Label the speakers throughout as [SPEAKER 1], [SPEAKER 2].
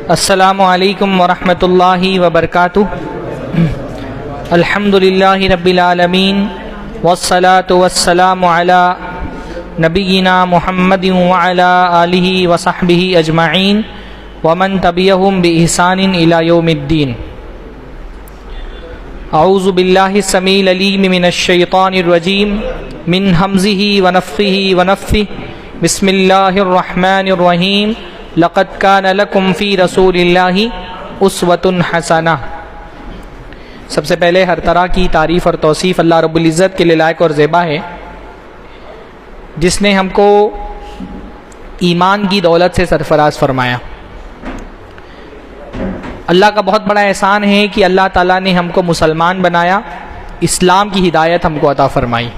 [SPEAKER 1] السلام علیکم ورحمۃ اللہ وبرکاتہ۔ الحمدللہ رب العالمین والصلاة والسلام علی نبینا محمد وعلی آلہ وصحبہ اجمعین ومن تبعہم بإحسان الی یوم الدین۔ اعوذ باللہ السمیع العلیم من الشیطان الرجیم من ہمزہ ونفخہ ونفثہ۔ بسم اللہ الرحمن الرحیم۔ لقد کان لکم فی رسول اللہ اسوۃ حسنہ۔ سب سے پہلے ہر طرح کی تعریف اور توصیف اللہ رب العزت کے لیے لائق اور زیبا ہے، جس نے ہم کو ایمان کی دولت سے سرفراز فرمایا۔ اللہ کا بہت بڑا احسان ہے کہ اللہ تعالیٰ نے ہم کو مسلمان بنایا، اسلام کی ہدایت ہم کو عطا فرمائی۔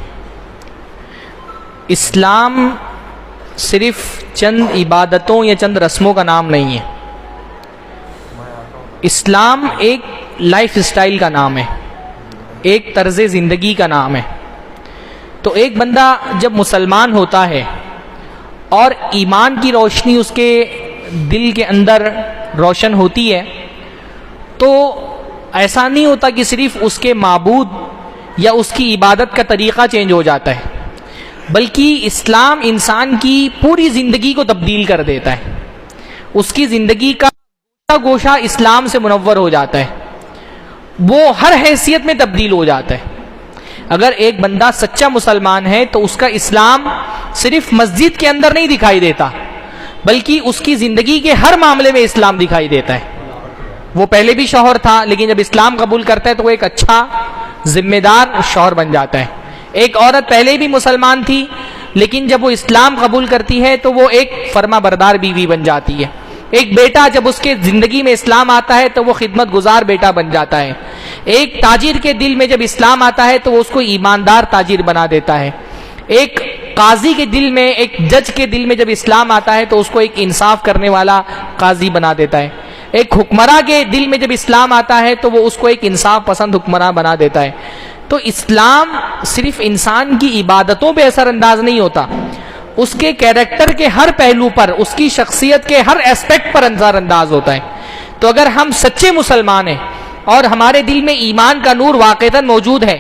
[SPEAKER 1] اسلام صرف چند عبادتوں یا چند رسموں کا نام نہیں ہے، اسلام ایک لائف سٹائل کا نام ہے، ایک طرز زندگی کا نام ہے۔ تو ایک بندہ جب مسلمان ہوتا ہے اور ایمان کی روشنی اس کے دل کے اندر روشن ہوتی ہے، تو ایسا نہیں ہوتا کہ صرف اس کے معبود یا اس کی عبادت کا طریقہ چینج ہو جاتا ہے، بلکہ اسلام انسان کی پوری زندگی کو تبدیل کر دیتا ہے۔ اس کی زندگی کا گوشہ اسلام سے منور ہو جاتا ہے، وہ ہر حیثیت میں تبدیل ہو جاتا ہے۔ اگر ایک بندہ سچا مسلمان ہے تو اس کا اسلام صرف مسجد کے اندر نہیں دکھائی دیتا، بلکہ اس کی زندگی کے ہر معاملے میں اسلام دکھائی دیتا ہے۔ وہ پہلے بھی شوہر تھا، لیکن جب اسلام قبول کرتا ہے تو وہ ایک اچھا ذمہ دار شوہر بن جاتا ہے۔ ایک عورت پہلے بھی مسلمان تھی، لیکن جب وہ اسلام قبول کرتی ہے تو وہ ایک فرما بردار بیوی بن جاتی ہے۔ ایک بیٹا جب اس کے زندگی میں اسلام آتا ہے تو وہ خدمت گزار بیٹا بن جاتا ہے۔ ایک تاجر کے دل میں جب اسلام آتا ہے تو وہ اس کو ایماندار تاجر بنا دیتا ہے۔ ایک قاضی کے دل میں، ایک جج کے دل میں جب اسلام آتا ہے تو اس کو ایک انصاف کرنے والا قاضی بنا دیتا ہے۔ ایک حکمراں کے دل میں جب اسلام آتا ہے تو وہ اس کو ایک انصاف پسند حکمراں بنا دیتا ہے۔ تو اسلام صرف انسان کی عبادتوں پہ اثر انداز نہیں ہوتا، اس کے کیریکٹر کے ہر پہلو پر، اس کی شخصیت کے ہر ایسپیکٹ پر اثر انداز ہوتا ہے۔ تو اگر ہم سچے مسلمان ہیں اور ہمارے دل میں ایمان کا نور واقعتاً موجود ہے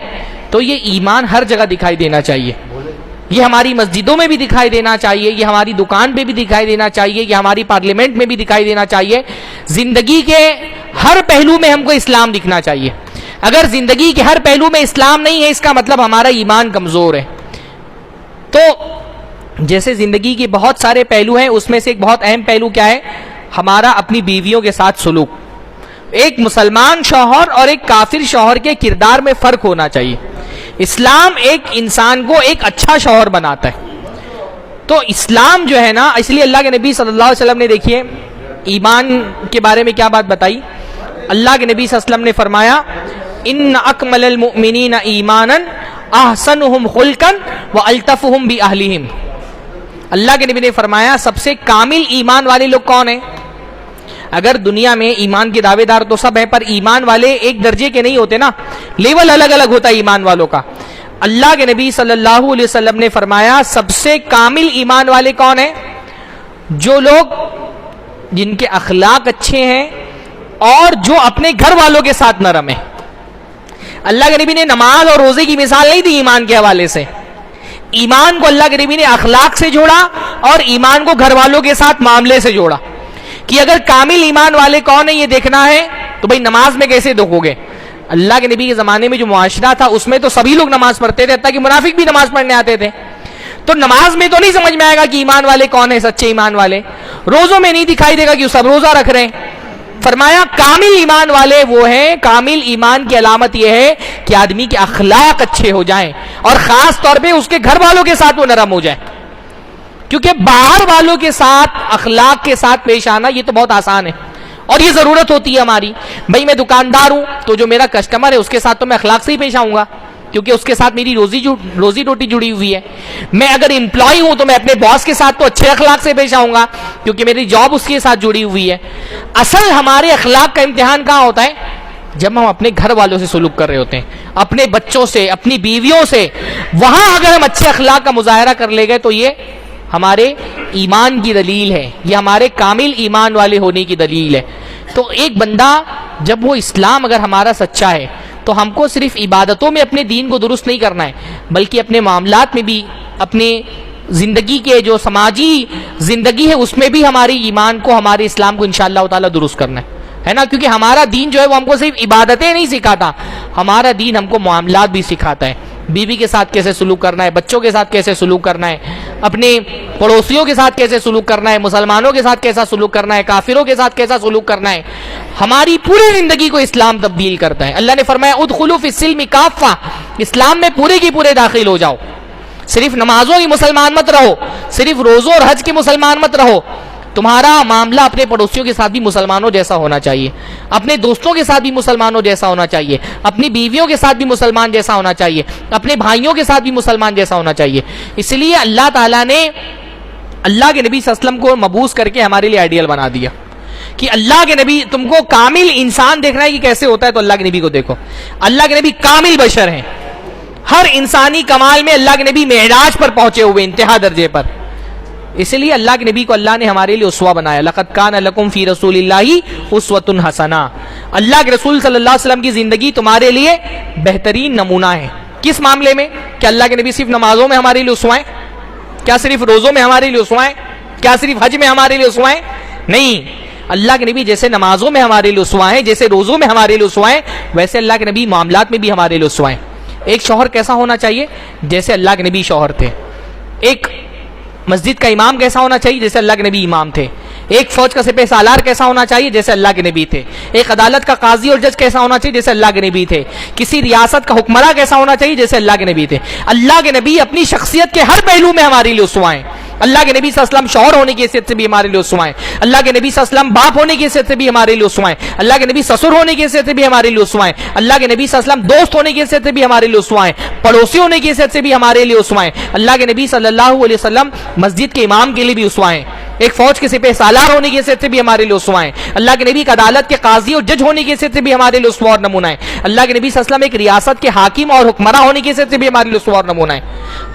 [SPEAKER 1] تو یہ ایمان ہر جگہ دکھائی دینا چاہیے۔ یہ ہماری مسجدوں میں بھی دکھائی دینا چاہیے، یہ ہماری دکان پہ بھی دکھائی دینا چاہیے، یہ ہماری پارلیمنٹ میں بھی دکھائی دینا چاہیے۔ زندگی کے ہر پہلو میں ہم کو اسلام دکھنا چاہیے۔ اگر زندگی کے ہر پہلو میں اسلام نہیں ہے، اس کا مطلب ہمارا ایمان کمزور ہے۔ تو جیسے زندگی کے بہت سارے پہلو ہیں، اس میں سے ایک بہت اہم پہلو کیا ہے؟ ہمارا اپنی بیویوں کے ساتھ سلوک۔ ایک مسلمان شوہر اور ایک کافر شوہر کے کردار میں فرق ہونا چاہیے۔ اسلام ایک انسان کو ایک اچھا شوہر بناتا ہے۔ تو اسلام جو ہے نا، اس لیے اللہ کے نبی صلی اللہ علیہ وسلم نے دیکھیے ایمان کے بارے میں کیا بات بتائی۔ اللہ کے نبی صلی اللہ علیہ وسلم نے فرمایا ان اکمل المؤمنین ایمانا احسنہم خلقا والطفہم باہلہم۔ اللہ کے نبی نے فرمایا سب سے کامل ایمان والے لوگ کون ہیں؟ اگر دنیا میں ایمان کے دعوے دار تو سب ہیں، پر ایمان والے ایک درجے کے نہیں ہوتے نا، لیول الگ الگ ہوتا ہے ایمان والوں کا۔ اللہ کے نبی صلی اللہ علیہ وسلم نے فرمایا سب سے کامل ایمان والے کون ہیں؟ جو لوگ جن کے اخلاق اچھے ہیں اور جو اپنے گھر والوں کے ساتھ نرم ہیں۔ اللہ کے نبی نے نماز اور روزے کی مثال نہیں دی ایمان کے حوالے سے، ایمان کو اللہ کے نبی نے اخلاق سے جوڑا اور ایمان کو گھر والوں کے ساتھ معاملے سے جوڑا کہ اگر کامل ایمان والے کون ہیں یہ دیکھنا ہے تو بھئی نماز میں کیسے دیکھو گے؟ اللہ کے نبی کے زمانے میں جو معاشرہ تھا اس میں تو سبھی لوگ نماز پڑھتے تھے، حتیٰ کہ منافق بھی نماز پڑھنے آتے تھے۔ تو نماز میں تو نہیں سمجھ میں آئے گا کہ ایمان والے کون ہیں، سچے ایمان والے۔ روزوں میں نہیں دکھائی دے گا کہ سب روزہ رکھ رہے ہیں۔ فرمایا کامل ایمان والے وہ ہیں، کامل ایمان کی علامت یہ ہے کہ آدمی کے اخلاق اچھے ہو جائیں اور خاص طور پہ اس کے گھر والوں کے ساتھ وہ نرم ہو جائے، کیونکہ باہر والوں کے ساتھ اخلاق کے ساتھ پیش آنا یہ تو بہت آسان ہے اور یہ ضرورت ہوتی ہے ہماری۔ بھائی میں دکاندار ہوں تو جو میرا کسٹمر ہے اس کے ساتھ تو میں اخلاق سے ہی پیش آؤں گا، کیونکہ اس کے ساتھ میری روزی روٹی جڑی ہوئی ہے۔ میں اگر امپلائی ہوں تو میں اپنے باس کے ساتھ تو اچھے اخلاق سے پیش آؤں گا، کیونکہ میری جاب اس کے ساتھ جڑی ہوئی ہے۔ اصل ہمارے اخلاق کا امتحان کہاں ہوتا ہے؟ جب ہم اپنے گھر والوں سے سلوک کر رہے ہوتے ہیں، اپنے بچوں سے، اپنی بیویوں سے، وہاں اگر ہم اچھے اخلاق کا مظاہرہ کر لے گئے تو یہ ہمارے ایمان کی دلیل ہے، یہ ہمارے کامل ایمان والے ہونے کی دلیل ہے۔ تو ایک بندہ جب وہ اسلام اگر ہمارا سچا ہے تو ہم کو صرف عبادتوں میں اپنے دین کو درست نہیں کرنا ہے، بلکہ اپنے معاملات میں بھی، اپنے زندگی کے جو سماجی زندگی ہے اس میں بھی ہماری ایمان کو، ہمارے اسلام کو انشاءاللہ تعالی درست کرنا ہے نا، کیونکہ ہمارا دین جو ہے وہ ہم کو صرف عبادتیں نہیں سکھاتا، ہمارا دین ہم کو معاملات بھی سکھاتا ہے، بیوی کے ساتھ کیسے سلوک کرنا ہے، بچوں کے ساتھ کیسے سلوک کرنا ہے، اپنے پڑوسیوں کے ساتھ کیسے سلوک کرنا ہے، مسلمانوں کے ساتھ کیسا سلوک کرنا ہے، کافروں کے ساتھ کیسا سلوک کرنا ہے، ہماری پوری زندگی کو اسلام تبدیل کرتا ہے۔ اللہ نے فرمایا ادخلوا فی السلم کافہ، اسلام میں پورے کی پورے داخل ہو جاؤ، صرف نمازوں کی مسلمان مت رہو، صرف روزوں اور حج کے مسلمان مت رہو، تمہارا معاملہ اپنے پڑوسیوں کے ساتھ بھی مسلمانوں جیسا ہونا چاہیے، اپنے دوستوں کے ساتھ بھی مسلمانوں جیسا ہونا چاہیے، اپنی بیویوں کے ساتھ بھی مسلمان جیسا ہونا چاہیے، اپنے بھائیوں کے ساتھ بھی مسلمان جیسا ہونا چاہیے۔ اس لیے اللہ تعالیٰ نے اللہ کے نبی صلی اللہ علیہ وسلم کو مبعوث کر کے ہمارے لیے آئیڈیل بنا دیا کہ اللہ کے نبی، تم کو کامل انسان دیکھنا ہے کہ کیسے ہوتا ہے تو اللہ کے نبی کو دیکھو۔ اللہ کے نبی کامل بشر ہیں، ہر انسانی کمال میں اللہ کے نبی معراج پر پہنچے ہوئے انتہا درجے پر، اس لیے اللہ کے نبی کو اللہ نے ہمارے لیے اسوہ بنایا۔ لقد کان لکم فی رسول اللہ اسوۃ حسنہ، اللہ کے رسول صلی اللہ علیہ وسلم کی زندگی تمہارے لیے بہترین نمونہ ہے۔ کس معاملے میں؟ کہ اللہ کے نبی صرف نمازوں میں ہمارے لیے اسوہ ہیں؟ کیا صرف روزوں میں ہمارے لیے اسوہ ہیں؟ کیا صرف حج میں ہمارے لیے اسوہ ہیں؟ نہیں، اللہ کے نبی جیسے نمازوں میں ہمارے لیے اسوہ ہیں، جیسے روزوں میں ہمارے لیے اسوہ ہیں، ویسے اللہ کے نبی معاملات میں بھی ہمارے لیے اسوہ ہیں۔ ایک شوہر کیسا ہونا چاہیے؟ جیسے اللہ کے نبی شوہر تھے۔ ایک مسجد کا امام کیسا ہونا چاہیے؟ جیسے اللہ کے نبی امام تھے۔ ایک فوج کا سپہ سالار کیسا ہونا چاہیے؟ جیسے اللہ کے نبی تھے۔ ایک عدالت کا قاضی اور جج کیسا ہونا چاہیے؟ جیسے اللہ کے نبی تھے۔ کسی ریاست کا حکمراں کیسا ہونا چاہیے؟ جیسے اللہ کے نبی تھے۔ اللہ کے نبی اپنی شخصیت کے ہر پہلو میں ہمارے لیے اسوہ ہیں۔ اللہ کے نبی صلی اللہ علیہ وسلم شوہر ہونے کی حیثیت سے بھی ہمارے لیے اسوہ ہیں۔ اللہ کے نبی صلی اللہ علیہ وسلم باپ ہونے کی حیثیت سے بھی ہمارے لیے اسوہ ہیں۔ اللہ کے نبی سسر ہونے کی حیثیت سے بھی ہمارے لیے اسوہ ہیں۔ اللہ کے نبی صلی اللہ علیہ وسلم دوست ہونے کی حیثیت سے بھی ہمارے لیے اسوہ ہیں۔ پڑوسی ہونے کی حیثیت سے بھی ہمارے لیے اسوہ ہیں۔ اللہ کے نبی صلی اللہ علیہ وسلم مسجد کے امام کے لیے بھی اسوہ ہیں۔ ایک فوج کے سپہ سالار ہونے کی حیثیت سے بھی ہمارے لیے اسوہ ہیں۔ اللہ کے نبی ایک عدالت کے قاضی اور جج ہونے کی حیثیت سے بھی ہمارے لیے اسوہ اور نمونہ ہے۔ اللہ کے نبی صلی اللہ علیہ وسلم ایک ریاست کے حاکم اور حکمراں ہونے کی حیثیت سے بھی ہمارے لیے اسوہ اور نمونہ ہے۔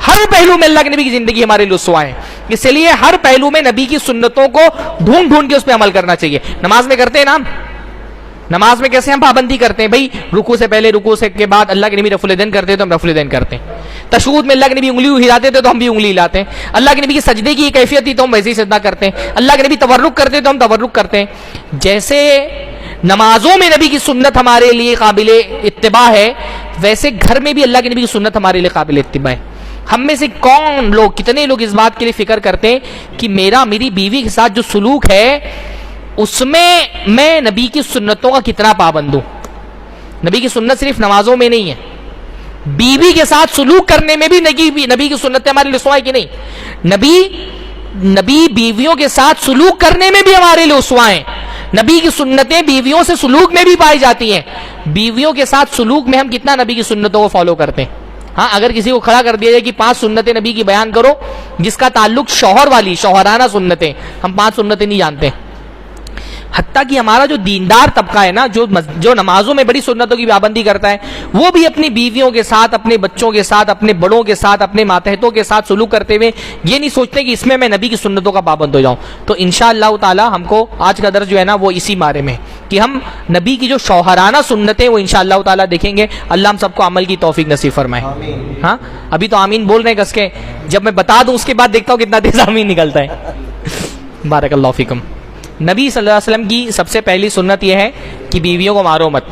[SPEAKER 1] ہر پہلو میں اللہ کے نبی کی زندگی ہمارے لیے اسوہ ہے۔ اس لیے ہر پہلو میں نبی کی سنتوں کو ڈھونڈ ڈھونڈ کے اس پہ عمل کرنا چاہیے۔ نماز میں کرتے ہیں نا، نماز میں کیسے ہم پابندی کرتے ہیں بھائی؟ رکوع سے پہلے، رکوع سے کے بعد اللہ کے نبی رفع الیدین کرتے تو ہم رفع الیدین کرتے ہیں۔ تشہد میں اللہ کے نبی انگلی ہلاتے تھے تو ہم بھی انگلی ہلاتے ہیں۔ اللہ کے نبی کی سجدے کی کیفیت تھی تو ہم ویسے ہی سجدہ کرتے ہیں۔ اللہ کے نبی تورک کرتے تو ہم تورک کرتے ہیں۔ جیسے نمازوں میں نبی کی سنت ہمارے لیے قابل اتباع ہے، ویسے گھر میں بھی اللہ کے نبی کی سنت ہمارے لیے قابل اتباع ہے۔ ہم میں سے کون لوگ، کتنے لوگ اس بات کے لیے فکر کرتے ہیں کہ میری بیوی کے ساتھ جو سلوک ہے اس میں نبی کی سنتوں کا کتنا پابند ہوں؟ نبی کی سنت صرف نمازوں میں نہیں ہے، بیوی کے ساتھ سلوک کرنے میں بھی نبی کی سنتیں ہمارے لیے اسوہ ہے کہ نہیں؟ نبی بیویوں کے ساتھ سلوک کرنے میں بھی ہمارے لیے اسوہ ہیں۔ نبی کی سنتیں بیویوں سے سلوک میں بھی پائی جاتی ہیں۔ بیویوں کے ساتھ سلوک میں ہم کتنا نبی کی سنتوں کو فالو کرتے ہیں؟ ہاں، اگر کسی کو کھڑا کر دیا جائے کہ 5 سنتیں نبی کی بیان کرو جس کا تعلق شوہر والی شوہرانہ سنتیں، ہم 5 سنتیں نہیں جانتے۔ حتیٰ کہ ہمارا جو دیندار طبقہ ہے نا، جو نمازوں میں بڑی سنتوں کی پابندی کرتا ہے، وہ بھی اپنی بیویوں کے ساتھ، اپنے بچوں کے ساتھ، اپنے بڑوں کے ساتھ، اپنے ماتحتوں کے ساتھ سلوک کرتے ہوئے یہ نہیں سوچتے کہ اس میں نبی کی سنتوں کا پابند ہو جاؤں۔ تو انشاءاللہ تعالی ہم کو آج کا درس جو ہے نا وہ اسی بارے میں کہ ہم نبی کی جو شوہرانہ سنتیں وہ انشاءاللہ تعالی دیکھیں گے۔ اللہ ہم سب کو عمل کی توفیق نصیب فرمائے۔ ہاں، ابھی تو آمین بول رہے ہیں کس کے، جب میں بتا دوں اس کے بعد دیکھتا ہوں کتنا تیز آمین نکلتا ہے۔ بارک اللہ فیکم۔ نبی صلی اللہ علیہ وسلم کی سب سے پہلی سنت یہ ہے کہ بیویوں کو مارو مت۔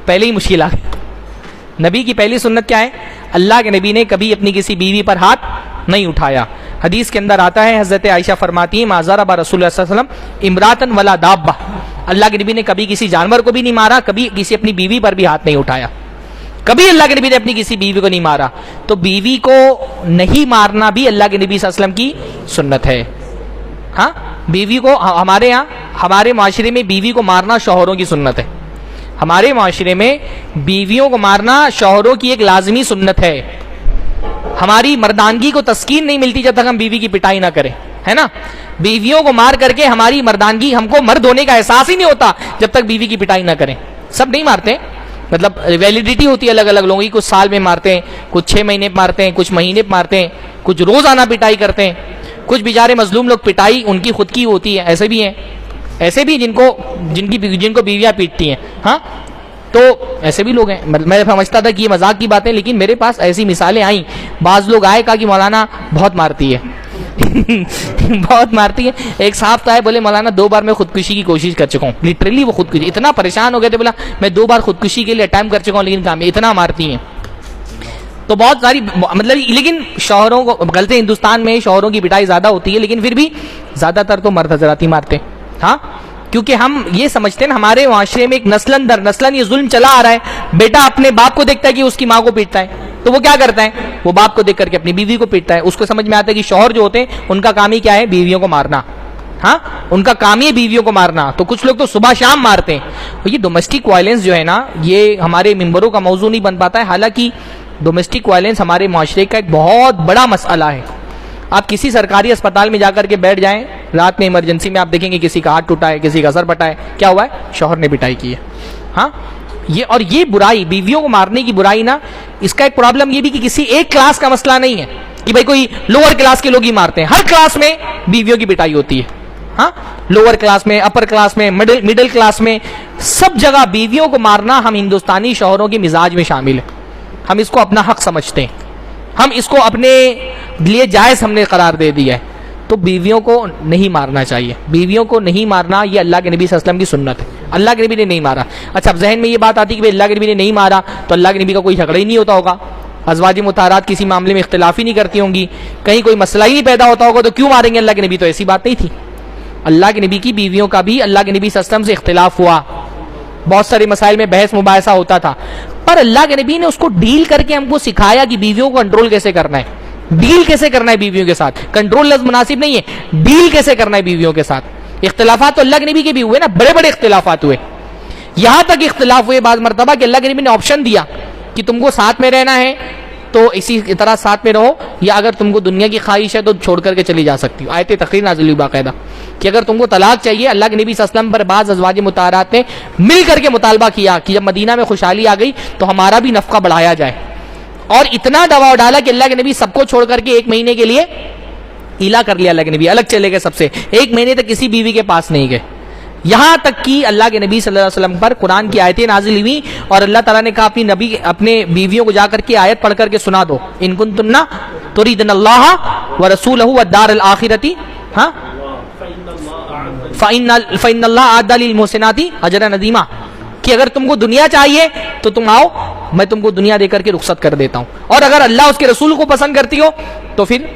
[SPEAKER 1] پہلے ہی مشکل آ گئی۔ نبی کی پہلی سنت کیا ہے؟ اللہ کے نبی نے کبھی اپنی کسی بیوی پر ہاتھ نہیں اٹھایا۔ حدیث کے اندر آتا ہے، حضرت عائشہ فرماتی ہیں ما ضرب رسول اللہ صلی اللہ علیہ وسلم امراتن ولا دابہ، اللہ کے نبی نے کبھی کسی جانور کو بھی نہیں مارا، کبھی کسی اپنی بیوی پر بھی ہاتھ نہیں اٹھایا، کبھی اللہ کے نبی نے اپنی کسی بیوی کو نہیں مارا۔ تو بیوی کو نہیں مارنا بھی اللہ کے نبی صلی اللہ علیہ وسلم کی سنت ہے۔ ہاں، بیوی کو ہمارے یہاں، ہمارے معاشرے میں بیوی کو مارنا شوہروں کی سنت ہے۔ ہمارے معاشرے میں بیویوں کو مارنا شوہروں کی ایک لازمی سنت ہے۔ ہماری مردانگی کو تسکین نہیں ملتی جب تک ہم بیوی کی پٹائی نہ کریں، ہے نا؟ بیویوں کو مار کر کے ہماری مردانگی، ہم کو مرد ہونے کا احساس ہی نہیں ہوتا جب تک بیوی کی پٹائی نہ کریں۔ سب نہیں مارتے، مطلب ویلیڈیٹی ہوتی ہے الگ الگ لوگوں کی، کچھ سال میں مارتے ہیں، کچھ 6 مہینے مارتے ہیں، کچھ مہینے مارتے ہیں، کچھ روزانہ پٹائی کرتے ہیں۔ کچھ بیچارے مظلوم لوگ پٹائی ان کی خود کی ہوتی ہے، ایسے بھی ہیں، ایسے بھی جن کو بیویاں پیٹتی ہیں، ہاں تو ایسے بھی لوگ ہیں. میں سمجھتا تھا کہ یہ مذاق کی باتیں، لیکن میرے پاس ایسی مثالیں آئیں. بعض لوگ آئے کہا کہ مولانا بہت مارتی ہے بہت مارتی ہے. ایک صاحب تو آئے بولے مولانا 2 بار میں خودکشی کی کوشش کر چکا ہوں. لٹرلی وہ خودکشی، اتنا پریشان ہو گئے تھے، بولا میں 2 بار خودکشی کے لیے اٹیمپٹ کر چکا ہوں لیکن کام اتنا مارتی ہیں. تو بہت ساری مطلب، لیکن شوہروں کو غلطی، ہندوستان میں شوہروں کی پٹائی زیادہ ہوتی ہے، لیکن پھر بھی زیادہ تر تو مرد حضرات ہی مارتے ہیں. ہاں کیونکہ ہم یہ سمجھتے ہیں نا ہمارے معاشرے میں ایک نسلاً در نسلاً یہ ظلم چلا آ رہا ہے. بیٹا اپنے باپ کو دیکھتا ہے کہ اس کی ماں کو پیٹتا ہے تو وہ کیا کرتا ہے، وہ باپ کو دیکھ کر کے اپنی بیوی کو پیٹتا ہے. اس کو سمجھ میں آتا ہے کہ شوہر جو ہوتے ہیں ان کا کام ہی کیا ہے، بیویوں کو مارنا. ہاں ان کا کام ہی بیویوں کو مارنا. تو کچھ لوگ تو صبح شام مارتے ہیں. یہ ڈومیسٹک وائلنس جو ہے نا، یہ ہمارے ممبروں کا موضوع نہیں بن پاتا ہے. حالانکہ ڈومیسٹک وائلنس ہمارے معاشرے کا ایک بہت بڑا مسئلہ ہے. آپ کسی سرکاری اسپتال میں جا کر کے بیٹھ جائیں، رات میں ایمرجنسی میں آپ دیکھیں گے کسی کا ہاتھ ٹوٹا ہے، کسی کا سر پٹا ہے. کیا ہوا ہے؟ شوہر نے پٹائی کی ہے. ہاں یہ برائی، بیویوں کو مارنے کی برائی نا، اس کا ایک پرابلم یہ بھی کہ کسی ایک کلاس کا مسئلہ نہیں ہے کہ بھائی کوئی لوور کلاس کے لوگ ہی مارتے ہیں. ہر کلاس میں بیویوں کی پٹائی ہوتی ہے. ہاں لوور کلاس میں، اپر کلاس میں، مڈل کلاس میں، سب جگہ بیویوں کو مارنا ہم ہندوستانی شوہروں کے مزاج میں شامل ہے. ہم اس کو اپنا حق سمجھتے ہیں، ہم اس کو اپنے لیے جائز ہم نے قرار دے دیا ہے. تو بیویوں کو نہیں مارنا چاہیے. بیویوں کو نہیں مارنا یہ اللہ کے نبی صلی اللہ علیہ وسلم کی سنت ہے. اللہ کے نبی نے نہیں مارا. اچھا اب ذہن میں یہ بات آتی کہ اللہ کے نبی نے نہیں مارا تو اللہ کے نبی کا کوئی جھگڑا ہی نہیں ہوتا ہوگا، ازواج مطہرات کسی معاملے میں اختلاف ہی نہیں کرتی ہوں گی، کہیں کوئی مسئلہ ہی نہیں پیدا ہوتا ہوگا تو کیوں ماریں گے اللہ کے نبی؟ تو ایسی بات نہیں تھی. اللہ کے نبی کی بیویوں کا بھی اللہ کے نبی صلی اللہ علیہ وسلم سے اختلاف ہوا، بہت سارے مسائل میں بحث مباحثہ ہوتا تھا، پر اللہ کے نبی نے اس کو ڈیل کر کے ہم کو سکھایا کہ بیویوں کو کنٹرول کیسے کرنا ہے، ڈیل کیسے کرنا ہے بیویوں کے ساتھ. کنٹرول لفظ مناسب نہیں ہے، ڈیل کیسے کرنا ہے بیویوں کے ساتھ. اختلافات تو اللہ کے نبی کے بھی ہوئے نا، بڑے بڑے اختلافات ہوئے. یہاں تک اختلاف ہوئے بعض مرتبہ کہ اللہ کے نبی نے آپشن دیا کہ تم کو ساتھ میں رہنا ہے تو اسی طرح ساتھ میں رہو، یا اگر تم کو دنیا کی خواہش ہے تو چھوڑ کر کے چلی جا سکتی ہو. آیت تقریر نازل ہوئی باقاعدہ کہ اگر تم کو طلاق چاہیے. اللہ کے نبی صلی اللہ علیہ وسلم پر بعض ازواج مطہرات نے مل کر کے مطالبہ کیا کہ جب مدینہ میں خوشحالی آ گئی تو ہمارا بھی نفقہ بڑھایا جائے، اور اتنا دباؤ ڈالا کہ اللہ کے نبی سب کو چھوڑ کر کے 1 مہینے کے لیے ایلا کر لیا. اللہ کے نبی الگ چلے گئے سب سے، 1 مہینے تک کسی بیوی کے پاس نہیں گئے. یہاں تک کہ اللہ کے نبی صلی اللہ علیہ وسلم پر قرآن کی آیتیں نازل ہوئی اور اللہ تعالیٰ نے کہا اپنے بیویوں کو جا کر کے آیت پڑھ کر کے سنا دو، ان کنتن تریدن اللہ ورسولہ والدار الآخرۃ ہاں فإن اللہ اعد للمحسنات اجرا عظیما، کہ اگر تم کو دنیا چاہیے تو تم آؤ، میں تم کو دنیا دے کر کے رخصت کر دیتا ہوں، اور اگر اللہ اس کے رسول کو پسند کرتی ہو تو پھر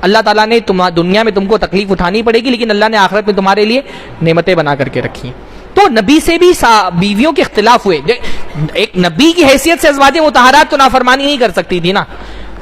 [SPEAKER 1] اللہ تعالیٰ نے دنیا میں تم کو تکلیف اٹھانی پڑے گی، لیکن اللہ نے آخرت میں تمہارے لیے نعمتیں بنا کر کے رکھی ہیں. تو نبی سے بھی بیویوں کے اختلاف ہوئے. ایک نبی کی حیثیت سے ازواج مطہرات تو نافرمانی نہیں کر سکتی تھی نا،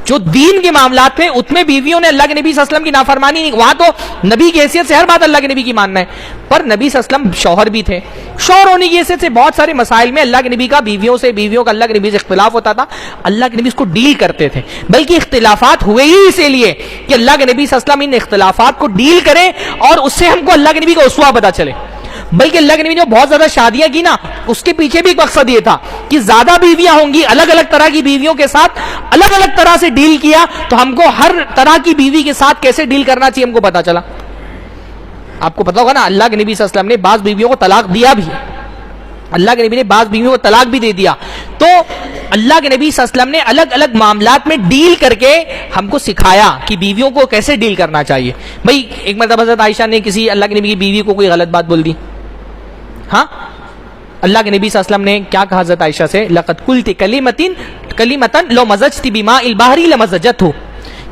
[SPEAKER 1] جو دین کے معاملات تھے اس میں بیویوں نے اللہ کے نبی صلی اللہ علیہ وسلم کی نافرمانی نہیں. وہاں تو نبی کی حیثیت سے ہر بات اللہ کے نبی کی ماننا ہے، پر نبی صلی اللہ علیہ وسلم شوہر بھی تھے. شوہر ہونے کی حیثیت سے بہت سارے مسائل میں اللہ کے نبی کا بیویوں کا اللہ کے نبی سے اختلاف ہوتا تھا. اللہ کے نبی اس کو ڈیل کرتے تھے، بلکہ اختلافات ہوئے ہی اسی لیے کہ اللہ کے نبی صلی اللہ علیہ وسلم ان اختلافات کو ڈیل کریں اور اس سے ہم کو اللہ کے نبی کا اسوہ پتہ چلے. بلکہ اللہ کے نبی نے بہت زیادہ شادیاں کی نا، اس کے پیچھے بھی ایک مقصد یہ تھا کہ زیادہ بیویاں ہوں گی، الگ الگ طرح کی بیویوں کے ساتھ الگ الگ طرح سے ڈیل کیا تو ہم کو ہر طرح کی بیوی کے ساتھ کیسے ڈیل کرنا چاہیے ہم کو پتا چلا. آپ کو پتا ہوگا نا اللہ کے نبی صلی اللہ علیہ وسلم نے بعض بیویوں کو طلاق دیا بھی، اللہ کے نبی نے بعض بیویوں کو طلاق بھی دے دیا. تو اللہ کے نبی صلی اللہ علیہ وسلم نے الگ الگ معاملات میں ڈیل کر کے ہم کو سکھایا کہ بیویوں کو کیسے ڈیل کرنا چاہیے. بھائی ایک مرتبہ حضرت عائشہ نے کسی اللہ کے نبی کی بیوی کو کوئی غلط بات بول دی. ہاں اللہ کے نبی صلی اللہ علیہ وسلم نے کیا کہا حضرت عائشہ سے؟ لقد قلت کلمۃ لو مزجت بماء البحر لمزجته،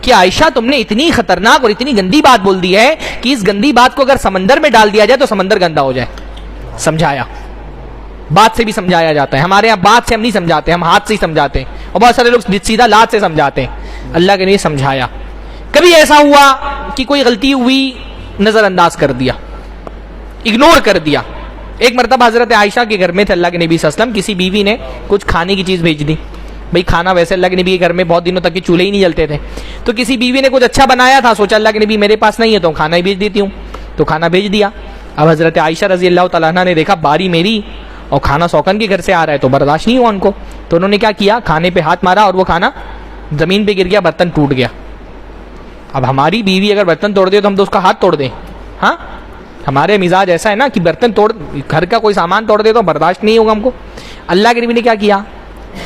[SPEAKER 1] کہ عائشہ تم نے اتنی خطرناک اور اتنی گندی بات بول دی ہے کہ اس گندی بات کو اگر سمندر میں ڈال دیا جائے تو سمندر گندا ہو جائے. سمجھایا، بات سے بھی سمجھایا جاتا ہے. ہمارے یہاں بات سے ہم نہیں سمجھاتے، ہم ہاتھ سے ہی سمجھاتے ہیں، اور بہت سارے لوگ سیدھا لات سے سمجھاتے ہیں. اللہ کے نبی سمجھایا. کبھی ایسا ہوا کہ کوئی غلطی ہوئی، نظر انداز کر دیا، اگنور کر دیا. ایک مرتبہ حضرت عائشہ کے گھر میں تھے اللہ کے نبی صلی اللہ علیہ وسلم، کسی بیوی نے کچھ کھانے کی چیز بھیج دی. بھئی کھانا ویسے اللہ کے نبی کے گھر میں بہت دنوں تک کے چولہے ہی نہیں جلتے تھے، تو کسی بیوی نے کچھ اچھا بنایا تھا، سوچا اللہ کے نبی میرے پاس نہیں ہے تو کھانا ہی بھیج دیتی ہوں، تو کھانا بھیج دیا. اب حضرت عائشہ رضی اللہ تعالیٰ عنہ نے دیکھا باری میری اور کھانا سوکن کے گھر سے آ رہا ہے تو برداشت نہیں ہوا ان کو، تو انہوں نے کیا کیا، کھانے پہ ہاتھ مارا اور وہ کھانا زمین پہ گر گیا، برتن ٹوٹ گیا. اب ہماری بیوی اگر برتن توڑ دے تو ہم تو اس کا ہاتھ توڑ دیں؟ ہاں، ہمارے مزاج ایسا ہے نا کہ برتن توڑ، گھر کا کوئی سامان توڑ دے تو برداشت نہیں ہوگا ہم کو. اللہ کے نبی نے کیا کیا؟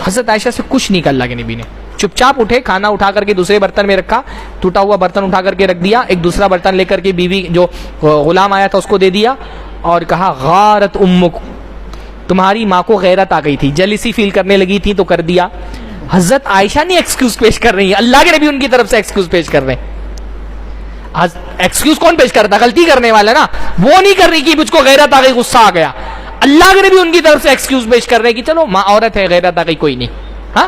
[SPEAKER 1] حضرت عائشہ سے کچھ نہیں کہا اللہ کے نبی نے. چپ چاپ اٹھے، کھانا اٹھا کر کے دوسرے برتن میں رکھا، ٹوٹا ہوا برتن اٹھا کر کے رکھ دیا، ایک دوسرا برتن لے کر کے بیوی جو غلام آیا تھا اس کو دے دیا، اور کہا غارت امک، تمہاری ماں کو غیرت آ گئی تھی، جلیسی فیل کرنے لگی تھی تو کر دیا. حضرت عائشہ نہیں ایکسکیوز پیش کر رہی ہے، اللہ کے نبی ان کی طرف سے ایکسکیوز پیش کر رہے ہیں. ایکسکیوز کون پیش کرتا؟ غلطی کرنے والا نا، وہ نہیں کر رہی کہ مجھ کو غیرت آ گئی، غصہ آ گیا. اللہ کے نبی ان کی طرف سے ایکسکیوز پیش کر رہے ہیں کہ چلو ماں عورت ہے، غیرت آ گئی، کوئی نہیں. ہاں،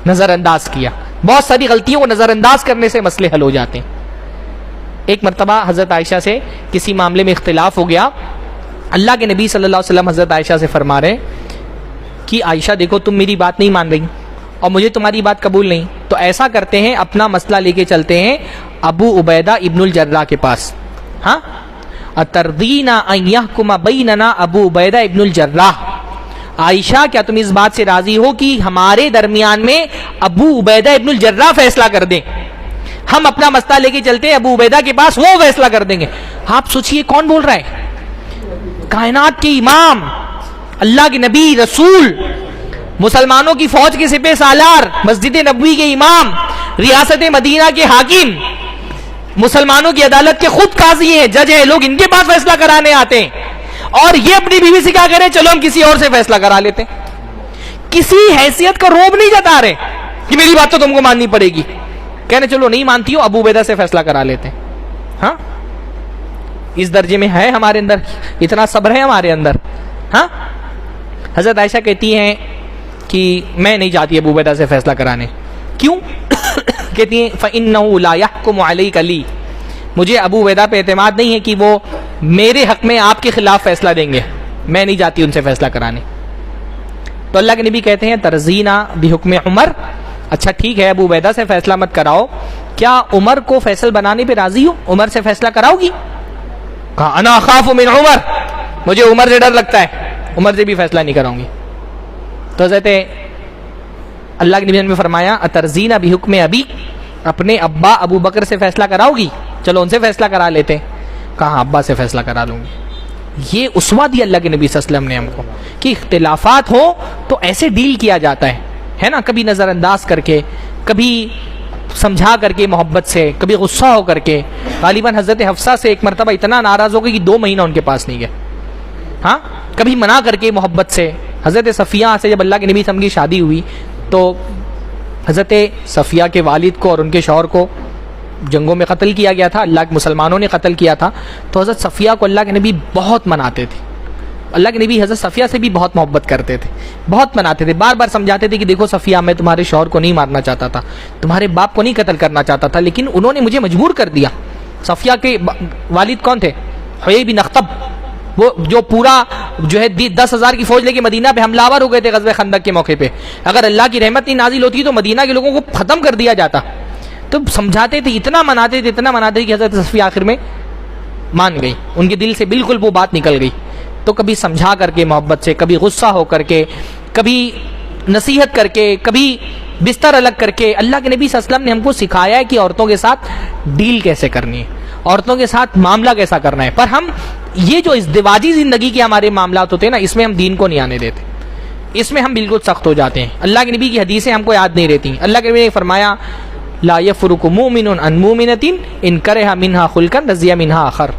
[SPEAKER 1] نظر انداز کیا. بہت ساری غلطیوں کو نظر انداز کرنے سے مسئلے حل ہو جاتے ہیں. ایک مرتبہ حضرت عائشہ سے کسی معاملے میں اختلاف ہو گیا. اللہ کے نبی صلی اللہ علیہ وسلم حضرت عائشہ سے فرما رہے کہ عائشہ دیکھو تم میری بات نہیں مان رہی اور مجھے تمہاری بات قبول نہیں، تو ایسا کرتے ہیں اپنا مسئلہ لے کے چلتے ہیں ابو عبیدہ ابن الجراح کے پاس. ہاں، اترضینا ان یحکم بیننا ابو عبیدہ ابن الجراح، عائشہ کیا تم اس بات سے راضی ہو کہ ہمارے درمیان میں ابو عبیدہ ابن الجراح فیصلہ کر دیں؟ ہم اپنا مسئلہ لے کے چلتے ہیں ابو عبیدہ کے پاس، وہ فیصلہ کر دیں گے. آپ سوچئے کون بول رہا ہے؟ کائنات کے امام، اللہ کے نبی، رسول، مسلمانوں کی فوج کے سپہ سالار، مسجد نبوی کے امام، ریاست مدینہ کے حاکم، مسلمانوں کی عدالت کے خود قاضی ہیں، جج ہیں، لوگ ان کے پاس فیصلہ کرانے آتے ہیں، اور یہ اپنی بیوی سے کیا کریں؟ چلو ہم کسی اور سے فیصلہ کرا لیتے ہیں. کسی حیثیت کا روب نہیں جتا رہے کہ میری بات تو تم کو ماننی پڑے گی، کہنے چلو نہیں مانتی ہو ابو عبیدہ سے فیصلہ کرا لیتے ہیں. ہاں، اس درجے میں ہے ہمارے اندر، اتنا صبر ہے ہمارے اندر. ہاں، حضرت عائشہ کہتی ہیں کہ میں نہیں چاہتی ابو عبیدہ سے فیصلہ کرانے. کیوں؟ کہتی ہیں فَإِنَّهُ لَا يَحْكُمُ عَلَيْكَ لِي، مجھے ابو عبیدہ پہ اعتماد نہیں ہے کہ وہ میرے حق میں آپ کے خلاف فیصلہ دیں گے، میں نہیں جاتی ان سے فیصلہ کرانے. تو اللہ کے نبی کہتے ہیں ترضینا بحکم عمر، اچھا ٹھیک ہے ابو عبیدہ سے فیصلہ مت کراؤ، کیا عمر کو فیصل بنانے پہ راضی ہو؟ عمر سے فیصلہ کراؤ گی؟ کہا انا اخاف من عمر، مجھے عمر سے ڈر لگتا ہے، عمر سے بھی فیصلہ نہیں کراؤں گی. تو حضرت اللہ کے نبی نے فرمایا اترضینا بحکم ابی، اپنے ابا ابو بکر سے فیصلہ کراؤ گی؟ چلو ان سے فیصلہ کرا لیتے. کہاں ابا سے فیصلہ کرا لوں گی. یہ اسوہ دی اللہ کے نبی صلی اللہ علیہ وسلم نے ہم کو کہ اختلافات ہو تو ایسے ڈیل کیا جاتا ہے نا، کبھی نظر انداز کر کے، کبھی سمجھا کر کے محبت سے، کبھی غصہ ہو کر کے. غالباً حضرت حفصہ سے ایک مرتبہ اتنا ناراض ہو گئی کہ 2 مہینہ ان کے پاس نہیں گئے. ہاں، کبھی منع کر کے محبت سے. حضرت صفیہ سے جب اللہ کے نبی کی شادی ہوئی تو حضرت صفیہ کے والد کو اور ان کے شوہر کو جنگوں میں قتل کیا گیا تھا، اللہ کے مسلمانوں نے قتل کیا تھا. تو حضرت صفیہ کو اللہ کے نبی بہت مناتے تھے. اللہ کے نبی حضرت صفیہ سے بھی بہت محبت کرتے تھے، بہت مناتے تھے، بار بار سمجھاتے تھے کہ دیکھو صفیہ، میں تمہارے شوہر کو نہیں مارنا چاہتا تھا، تمہارے باپ کو نہیں قتل کرنا چاہتا تھا، لیکن انہوں نے مجھے مجبور کر دیا. صفیہ کے والد کون تھے؟ حیی بن اخطب، وہ جو پورا جو ہے 10,000 کی فوج لے کے مدینہ پہ حملہ آور ہو گئے تھے غزوہ خندق کے موقع پہ. اگر اللہ کی رحمت نہیں نازل ہوتی تو مدینہ کے لوگوں کو ختم کر دیا جاتا. تو سمجھاتے تھے، اتنا مناتے تھے، اتنا مناتے تھے کہ حضرت صفیہ آخر میں مان گئی، ان کے دل سے بالکل وہ بات نکل گئی. تو کبھی سمجھا کر کے محبت سے، کبھی غصہ ہو کر کے، کبھی نصیحت کر کے، کبھی بستر الگ کر کے. اللہ کے نبی صلی اللہ علیہ وسلم نے ہم کو سکھایا ہے کہ عورتوں کے ساتھ ڈیل کیسے کرنی ہے، عورتوں کے ساتھ معاملہ کیسا کرنا ہے. پر ہم یہ جو ازدواجی زندگی کے ہمارے معاملات ہوتے ہیں نا، اس میں ہم دین کو نہیں آنے دیتے، اس میں ہم بالکل سخت ہو جاتے ہیں. اللہ کے نبی کی حدیثیں ہم کو یاد نہیں رہتی. اللہ کے نبی نے فرمایا لا یفرق مومن عن مومنۃ ان کرہ منها خلقا رضی منها آخر،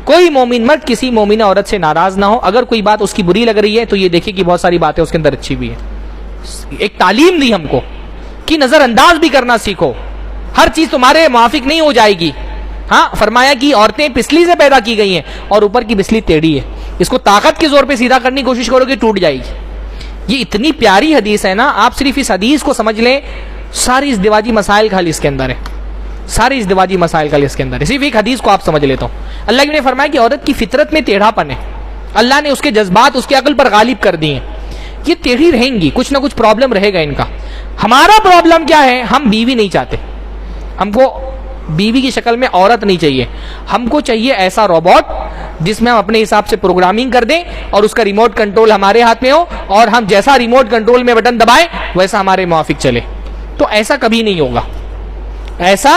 [SPEAKER 1] کوئی مومن مرد کسی مومنہ عورت سے ناراض نہ ہو، اگر کوئی بات اس کی بری لگ رہی ہے تو یہ دیکھے کہ بہت ساری باتیں اس کے اندر اچھی بھی ہیں. ایک تعلیم دی ہم کو کہ نظر انداز بھی کرنا سیکھو، ہر چیز تمہارے موافق نہیں ہو جائے گی. ہاں، فرمایا کہ عورتیں پسلی سے پیدا کی گئی ہیں اور اوپر کی پسلی ٹیڑھی ہے، اس کو طاقت کے زور پہ سیدھا کرنے کی کوشش کرو گے ٹوٹ جائے گی. یہ اتنی پیاری حدیث ہے نا، آپ صرف اس حدیث کو سمجھ لیں، ساری ازدواجی مسائل کا حل اس کے اندر ہے، ساری ازدواجی مسائل کا حل اس کے اندر ہے. صرف ایک حدیث کو آپ سمجھ لیتا ہوں. اللہ نے فرمایا کہ عورت کی فطرت میں ٹیڑھا پن ہے، اللہ نے اس کے جذبات اس کے عقل پر غالب کر دیے ہیں، یہ ٹیڑھی رہیں گی، کچھ نہ کچھ پرابلم رہے گا ان کا. ہمارا پرابلم کیا ہے؟ ہم بیوی نہیں چاہتے، ہم کو بیوی کی شکل میں عورت نہیں چاہیے، ہم کو چاہیے ایسا روبوٹ جس میں ہم اپنے حساب سے پروگرامنگ کر دیں اور اس کا ریموٹ کنٹرول ہمارے ہاتھ میں ہو، اور ہم جیسا ریموٹ کنٹرول میں بٹن دبائیں ویسا ہمارے موافق چلے. تو ایسا کبھی نہیں ہوگا، ایسا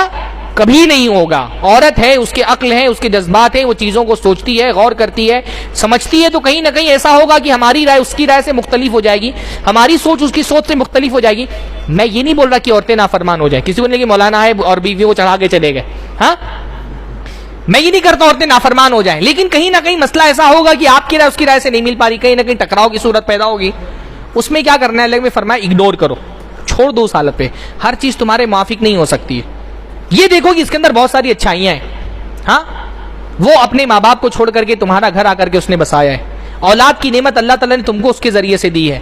[SPEAKER 1] کبھی نہیں ہوگا. عورت ہے, اس کے عقل ہے, اس کے جذبات ہیں, وہ چیزوں کو سوچتی ہے, غور کرتی ہے, سمجھتی ہے, تو کہیں نہ کہیں ایسا ہوگا کہ ہماری رائے اس کی رائے سے مختلف ہو جائے گی, ہماری سوچ اس کی سوچ سے مختلف ہو جائے گی. میں یہ نہیں بول رہا کہ عورتیں نافرمان ہو جائیں. کسی کو نہیں کہ مولانا ہے اور بیویوں کو چڑھا کے چلے گئے, ہاں, میں یہ نہیں کرتا عورتیں نافرمان ہو جائیں, لیکن کہیں نہ کہیں مسئلہ ایسا ہوگا کہ آپ کی رائے اس کی رائے سے نہیں مل پا رہی, کہیں نہ کہیں ٹکراؤ کی صورت پیدا ہوگی. اس میں کیا کرنا ہے, اللہ نے فرمایا اگنور کرو, چھوڑ دو اس حالت پہ. ہر چیز تمہارے موافق نہیں ہو سکتی ہے. یہ دیکھو کہ اس کے اندر بہت ساری اچھائیاں ہیں, ہاں, وہ اپنے ماں باپ کو چھوڑ کر کے تمہارا گھر آ کر کے اس نے بسایا ہے. اولاد کی نعمت اللہ تعالیٰ نے تم کو اس کے ذریعے سے دی ہے,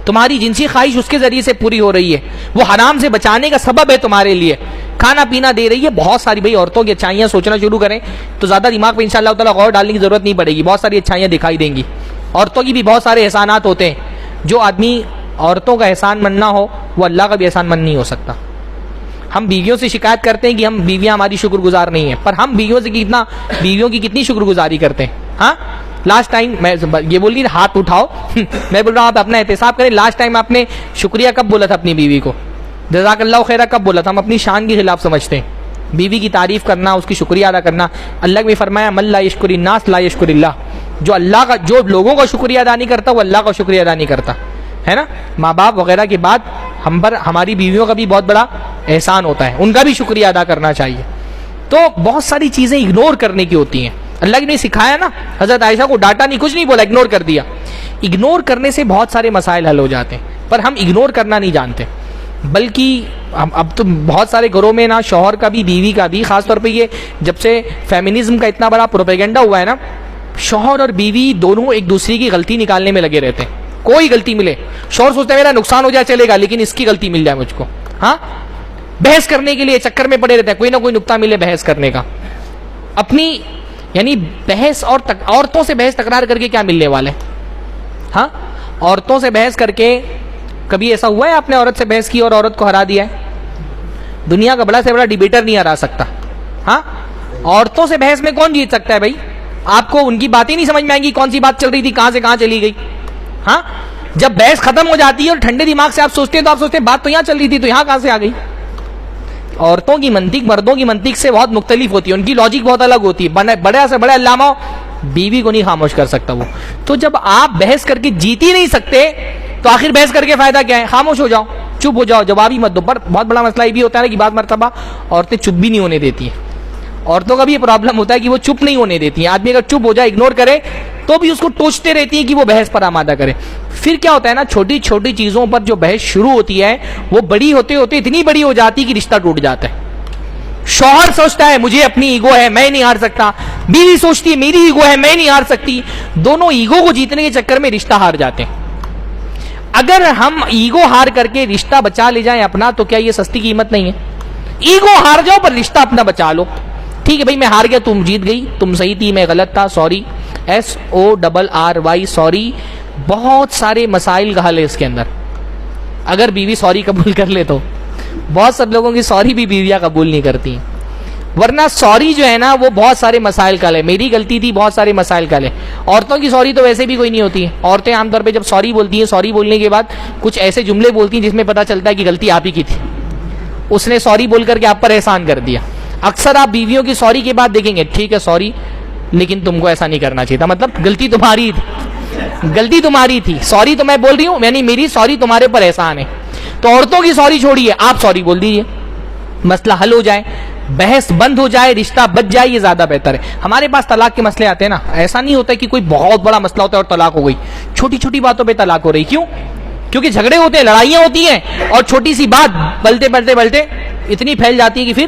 [SPEAKER 1] تمہاری جنسی خواہش اس کے ذریعے سے پوری ہو رہی ہے, وہ حرام سے بچانے کا سبب ہے تمہارے لیے, کھانا پینا دے رہی ہے. بہت ساری بھائی عورتوں کی اچھائیاں سوچنا شروع کریں تو زیادہ دماغ پہ انشاءاللہ تعالیٰ غور ڈالنے کی ضرورت نہیں پڑے گی, بہت ساری اچھائیاں دکھائی دیں گی. عورتوں کی بھی بہت سارے احسانات ہوتے ہیں. جو آدمی عورتوں کا احسان مند نہ ہو وہ اللہ کا بھی احسان مند نہیں ہو سکتا. ہم بیویوں سے شکایت کرتے ہیں کہ ہم بیویاں ہماری شکر گزار نہیں ہیں, پر ہم بیویوں کی کتنی شکر گزاری کرتے ہیں. ہاں, لاسٹ ٹائم میں یہ بول رہی ہاتھ اٹھاؤ میں بول رہا ہوں آپ اپنا احتساب کریں. لاسٹ ٹائم آپ نے شکریہ کب بولا تھا اپنی بیوی کو, جزاک اللہ خیرہ کب بولا تھا؟ ہم اپنی شان کے خلاف سمجھتے ہیں. بیوی کی تعریف کرنا, اس کی شکریہ ادا کرنا, اللہ نے فرمایا من لا یشکر الناس لا یشکر اللہ, جو لوگوں کا شکریہ ادا نہیں کرتا وہ اللہ کا شکریہ ادا نہیں کرتا, ہے نا. ماں باپ وغیرہ کے بعد ہم پر ہماری بیویوں کا بھی بہت بڑا احسان ہوتا ہے, ان کا بھی شکریہ ادا کرنا چاہیے. تو بہت ساری چیزیں اگنور کرنے کی ہوتی ہیں. اللہ نے سکھایا نا, حضرت عائشہ کو ڈانٹا نہیں, کچھ نہیں بولا, اگنور کر دیا. اگنور کرنے سے بہت سارے مسائل حل ہو جاتے ہیں, پر ہم اگنور کرنا نہیں جانتے. بلکہ اب تو بہت سارے گھروں میں نا شوہر کا بھی بیوی کا بھی, خاص طور پہ یہ جب سے فیمنزم کا اتنا بڑا پروپیگنڈا ہوا ہے نا, شوہر اور بیوی دونوں ایک دوسرے کی غلطی نکالنے میں لگے رہتے ہیں. کوئی غلطی ملے, شوہر سوچتا ہے میرا نقصان ہو جائے چلے گا, لیکن اس کی غلطی مل جائے مجھ کو. ہاں, بحث کرنے کے لیے چکر میں پڑے رہتے ہیں, کوئی نہ کوئی نقطہ ملے بحث کرنے کا. اپنی یعنی بحث اور عورتوں سے بحث تکرار کر کے کیا ملنے والے. ہاں, عورتوں سے بحث کر کے کبھی ایسا ہوا ہے آپ نے عورت سے بحث کی اور عورت کو ہرا دیا ہے؟ دنیا کا بڑا سے بڑا ڈیبیٹر نہیں ہرا سکتا. ہاں, عورتوں سے بحث میں کون جیت سکتا ہے بھائی؟ آپ کو ان کی باتیں نہیں سمجھ میں آئیں گی, کون سی بات چل رہی تھی کہاں سے کہاں چلی گئی. ہاں, جب بحث ختم ہو جاتی ہے اور ٹھنڈے دماغ سے آپ سوچتے ہیں تو آپ سوچتے ہیں بات تو یہاں چل رہی تھی تو یہاں کہاں سے آ گئی. عورتوں کی منطق مردوں کی منطق سے بہت مختلف ہوتی ہے, ان کی لاجک بہت الگ ہوتی ہے. بڑے سے بڑے علامہ بیوی کو نہیں خاموش کر سکتا وہ. تو جب آپ بحث کر کے جیت ہی نہیں سکتے تو آخر بحث کر کے فائدہ کیا ہے؟ خاموش ہو جاؤ, چپ ہو جاؤ, جواب ہی مت دو. پر بہت بڑا مسئلہ یہ بھی ہوتا ہے کہ بعض مرتبہ عورتیں چپ بھی نہیں ہونے دیتی ہیں. عورتوں کا بھی یہ پرابلم ہوتا ہے کہ وہ چپ نہیں ہونے دیتی ہیں. آدمی اگر چپ ہو جائے, اگنور کرے, تو بھی اس کو ٹوچتے رہتی ہیں کہ وہ بحث پر آمادہ کرے. پھر کیا ہوتا ہے نا, چھوٹی چھوٹی چیزوں پر جو بحث شروع ہوتی ہے وہ بڑی ہوتے ہوتے اتنی بڑی ہو جاتی ہے کہ رشتہ ٹوٹ جاتا ہے. شوہر سوچتا ہے مجھے اپنی ایگو ہے میں نہیں ہار سکتا, بیوی سوچتی ہے میری ایگو ہے میں نہیں ہار سکتی. دونوں ایگو کو جیتنے کے چکر میں رشتہ ہار جاتے ہیں. اگر ہم ایگو ہار کر کے رشتہ بچا لے جائیں اپنا, تو کیا یہ سستی قیمت نہیں ہے؟ ایگو ہار جاؤ پر رشتہ اپنا بچا لو. ٹھیک ہے بھائی, میں ہار گیا, تم جیت گئی, تم صحیح تھی میں غلط تھا, سوری, SORRY, سوری. بہت سارے مسائل کا حل ہے اس کے اندر. اگر بیوی سوری قبول کر لے تو. بہت سب لوگوں کی سوری بھی بیویاں قبول نہیں کرتی ہیں, ورنہ سوری جو ہے نا وہ بہت سارے مسائل کا ہے. میری غلطی تھی, بہت سارے مسائل کا ہے. عورتوں کی سوری تو ویسے بھی کوئی نہیں ہوتی ہے. عورتیں عام طور پہ جب سوری بولتی ہیں, سوری بولنے کے بعد کچھ ایسے جملے بولتی ہیں جس میں پتہ چلتا ہے کہ غلطی آپ ہی کی تھی, اس نے سوری بول کر کے آپ پر احسان کر دیا. اکثر آپ بیویوں کی سوری کے بعد دیکھیں گے, ٹھیک ہے سوری, لیکن تم کو ایسا نہیں کرنا چاہیے تھا, مطلب غلطی تمہاری تھی, غلطی تمہاری تھی. سوری تو میں بول رہی ہوں, یعنی میری سوری تمہارے پر احسان ہے. تو عورتوں کی سوری چھوڑیے, آپ سوری بول دیجیے, مسئلہ حل ہو جائے, بحث بند ہو جائے, رشتہ بچ جائے, یہ زیادہ بہتر ہے. ہمارے پاس طلاق کے مسئلے آتے ہیں نا, ایسا نہیں ہوتا کہ کوئی بہت بڑا مسئلہ ہوتا ہے اور طلاق ہو گئی. چھوٹی چھوٹی باتوں پہ طلاق ہو رہی. کیوں؟ کیونکہ جھگڑے ہوتے ہیں, لڑائیاں ہوتی ہیں, اور چھوٹی سی بات بلتے اتنی پھیل جاتی ہے کہ پھر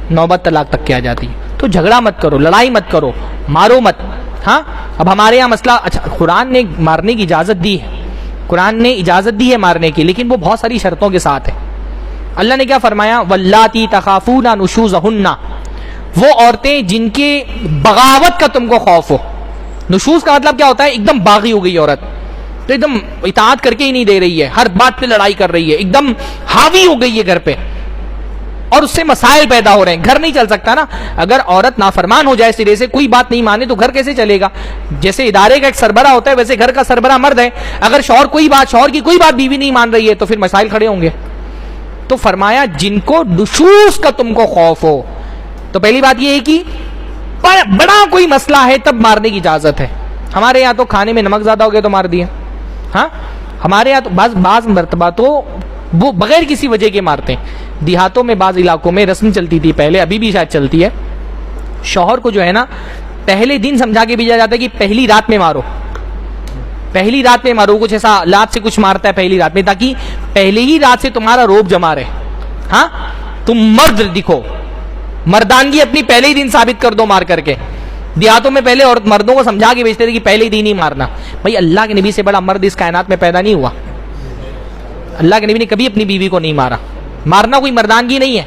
[SPEAKER 1] نوبت طلاق تک کے آ جاتی ہے. تو جھگڑا مت کرو, لڑائی مت کرو, مارو مت. ہاں, اب ہمارے یہاں مسئلہ, اچھا قرآن نے مارنے کی اجازت دی ہے, قرآن نے اجازت دی ہے مارنے کی, لیکن وہ بہت ساری شرطوں کے ساتھ ہے. اللہ نے کیا فرمایا؟ واللاتی تخافون نشوزہن, وہ عورتیں جن کے بغاوت کا تم کو خوف ہو. نشوز کا مطلب کیا ہوتا ہے؟ ایک دم باغی ہو گئی عورت, تو ایک دم اطاعت کر کے ہی نہیں دے رہی ہے, ہر بات پہ لڑائی کر رہی ہے, ایک دم حاوی ہو گئی ہے گھر پہ, اور اس سے مسائل پیدا ہو رہے ہیں. گھر نہیں چل سکتا نا. اگر عورت نافرمان ہو جائے سرے سے, کوئی بات نہیں مانے, تو گھر کیسے چلے گا؟ جیسے ادارے کا ایک سربراہ ہوتا ہے ویسے گھر کا سربراہ مرد ہے. اگر شوہر کی کوئی بات بیوی نہیں مان رہی ہے تو پھر مسائل کھڑے ہوں گے. تو فرمایا جن کو نشوز کا تم کو خوف ہو, تو پہلی بات یہ ہے کہ بڑا کوئی مسئلہ ہے تب مارنے کی اجازت ہے. ہمارے یہاں تو کھانے میں نمک زیادہ ہو گیا تو مار دیا. ہاں ہمارے یہاں تو بعض مرتبہ تو وہ بغیر کسی وجہ کے مارتے ہیں. دیہاتوں میں بعض علاقوں میں رسم چلتی تھی پہلے, ابھی بھی شاید چلتی ہے, شوہر کو جو ہے نا پہلے دن سمجھا کے بھیجا جاتا ہے کہ پہلی رات میں مارو, پہلی رات میں مارو, کچھ ایسا لات سے کچھ مارتا ہے پہلی رات میں, تاکہ پہلے ہی رات سے تمہارا روب جما رہے. ہاں تم مرد دکھو, مردانگی اپنی پہلے ہی دن ثابت کر دو مار کر کے. دیہاتوں میں پہلے عورت مردوں کو سمجھا کے بھیجتے تھے کہ پہلے ہی دن ہی مارنا. بھائی اللہ کے نبی سے بڑا مرد اس کائنات میں پیدا نہیں ہوا. اللہ کے نبی نے کبھی اپنی بیوی کو نہیں مارا. مارنا کوئی مردانگی نہیں ہے,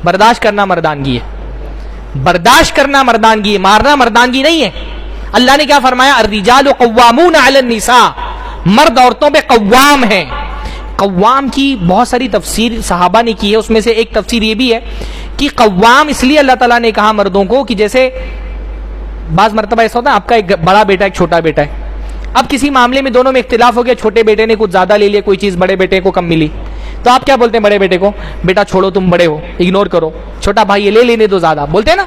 [SPEAKER 1] برداشت کرنا مردانگی ہے. برداشت کرنا مردانگی ہے, مارنا مردانگی نہیں ہے. اللہ نے کیا فرمایا؟ الرجال قوامون علی النساء, مرد عورتوں پہ قوام ہیں. قوام کی بہت ساری تفسیر صحابہ نے کی ہے, اس میں سے ایک تفسیر یہ بھی ہے کہ قوام اس لیے اللہ تعالیٰ نے کہا مردوں کو کہ جیسے بعض مرتبہ ایسا ہوتا ہے آپ کا ایک بڑا بیٹا ایک چھوٹا بیٹا ہے, اب کسی معاملے میں دونوں میں اختلاف ہو گیا, چھوٹے بیٹے نے کچھ زیادہ لے لیا, کوئی چیز بڑے بیٹے کو کم ملی, تو آپ کیا بولتے ہیں بڑے بیٹے کو؟ بیٹا چھوڑو, تم بڑے ہو, اگنور کرو. چھوٹا بھائی ہے, لے لینے دو زیادہ, بولتے ہیں نا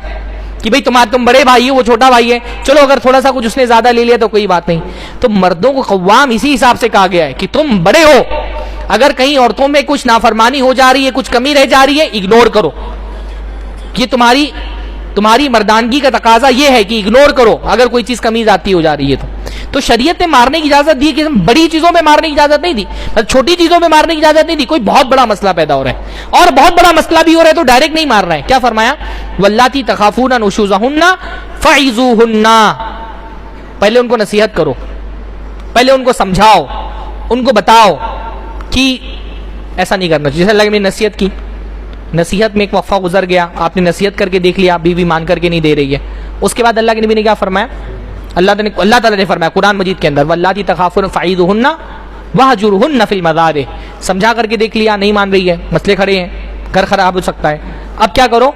[SPEAKER 1] کہ بھائی تم بڑے بھائی ہو, وہ چھوٹا بھائی ہے, چلو اگر تھوڑا سا کچھ اس نے زیادہ لے لیا تو کوئی بات نہیں. تو مردوں کو قوام اسی حساب سے کہا گیا ہے کہ تم بڑے ہو, اگر کہیں عورتوں میں کچھ نافرمانی ہو جا رہی ہے, کچھ کمی رہ جا رہی ہے, اگنور کرو. یہ تمہاری مردانگی کا تقاضا یہ ہے کہ اگنور کرو اگر کوئی چیز کمی زیادتی ہو جا رہی ہے. تو شریعت نے مارنے کی اجازت دی, کہ بڑی چیزوں میں مارنے کی اجازت نہیں دی, چھوٹی چیزوں میں مارنے کی اجازت نہیں دی. کوئی بہت بڑا مسئلہ پیدا ہو رہا ہے اور بہت بڑا مسئلہ بھی ہو رہا ہے تو ڈائریکٹ نہیں مارنا ہے. کیا فرمایا؟ واللاتی تخافون نشوزہن فعظوہن, پہلے ان کو نصیحت کرو, پہلے ان کو سمجھاؤ, ان کو بتاؤ کہ ایسا نہیں کرنا. جیسے اللہ نے نصیحت کی, نصیحت میں ایک وقفہ گزر گیا, آپ نے نصیحت کر کے دیکھ لیا بیوی مان کر کے نہیں دے رہی ہے, اس کے بعد اللہ کے نبی نے کیا فرمایا؟ اللہ تعالیٰ نے فرمایا قرآن مجید کے اندر واللاتی تخافون فعظوہن وہجرہن فی المضاجع, سمجھا کر کے دیکھ لیا نہیں مان رہی ہے, مسئلے کھڑے ہیں, گھر خراب ہو سکتا ہے, اب کیا کرو؟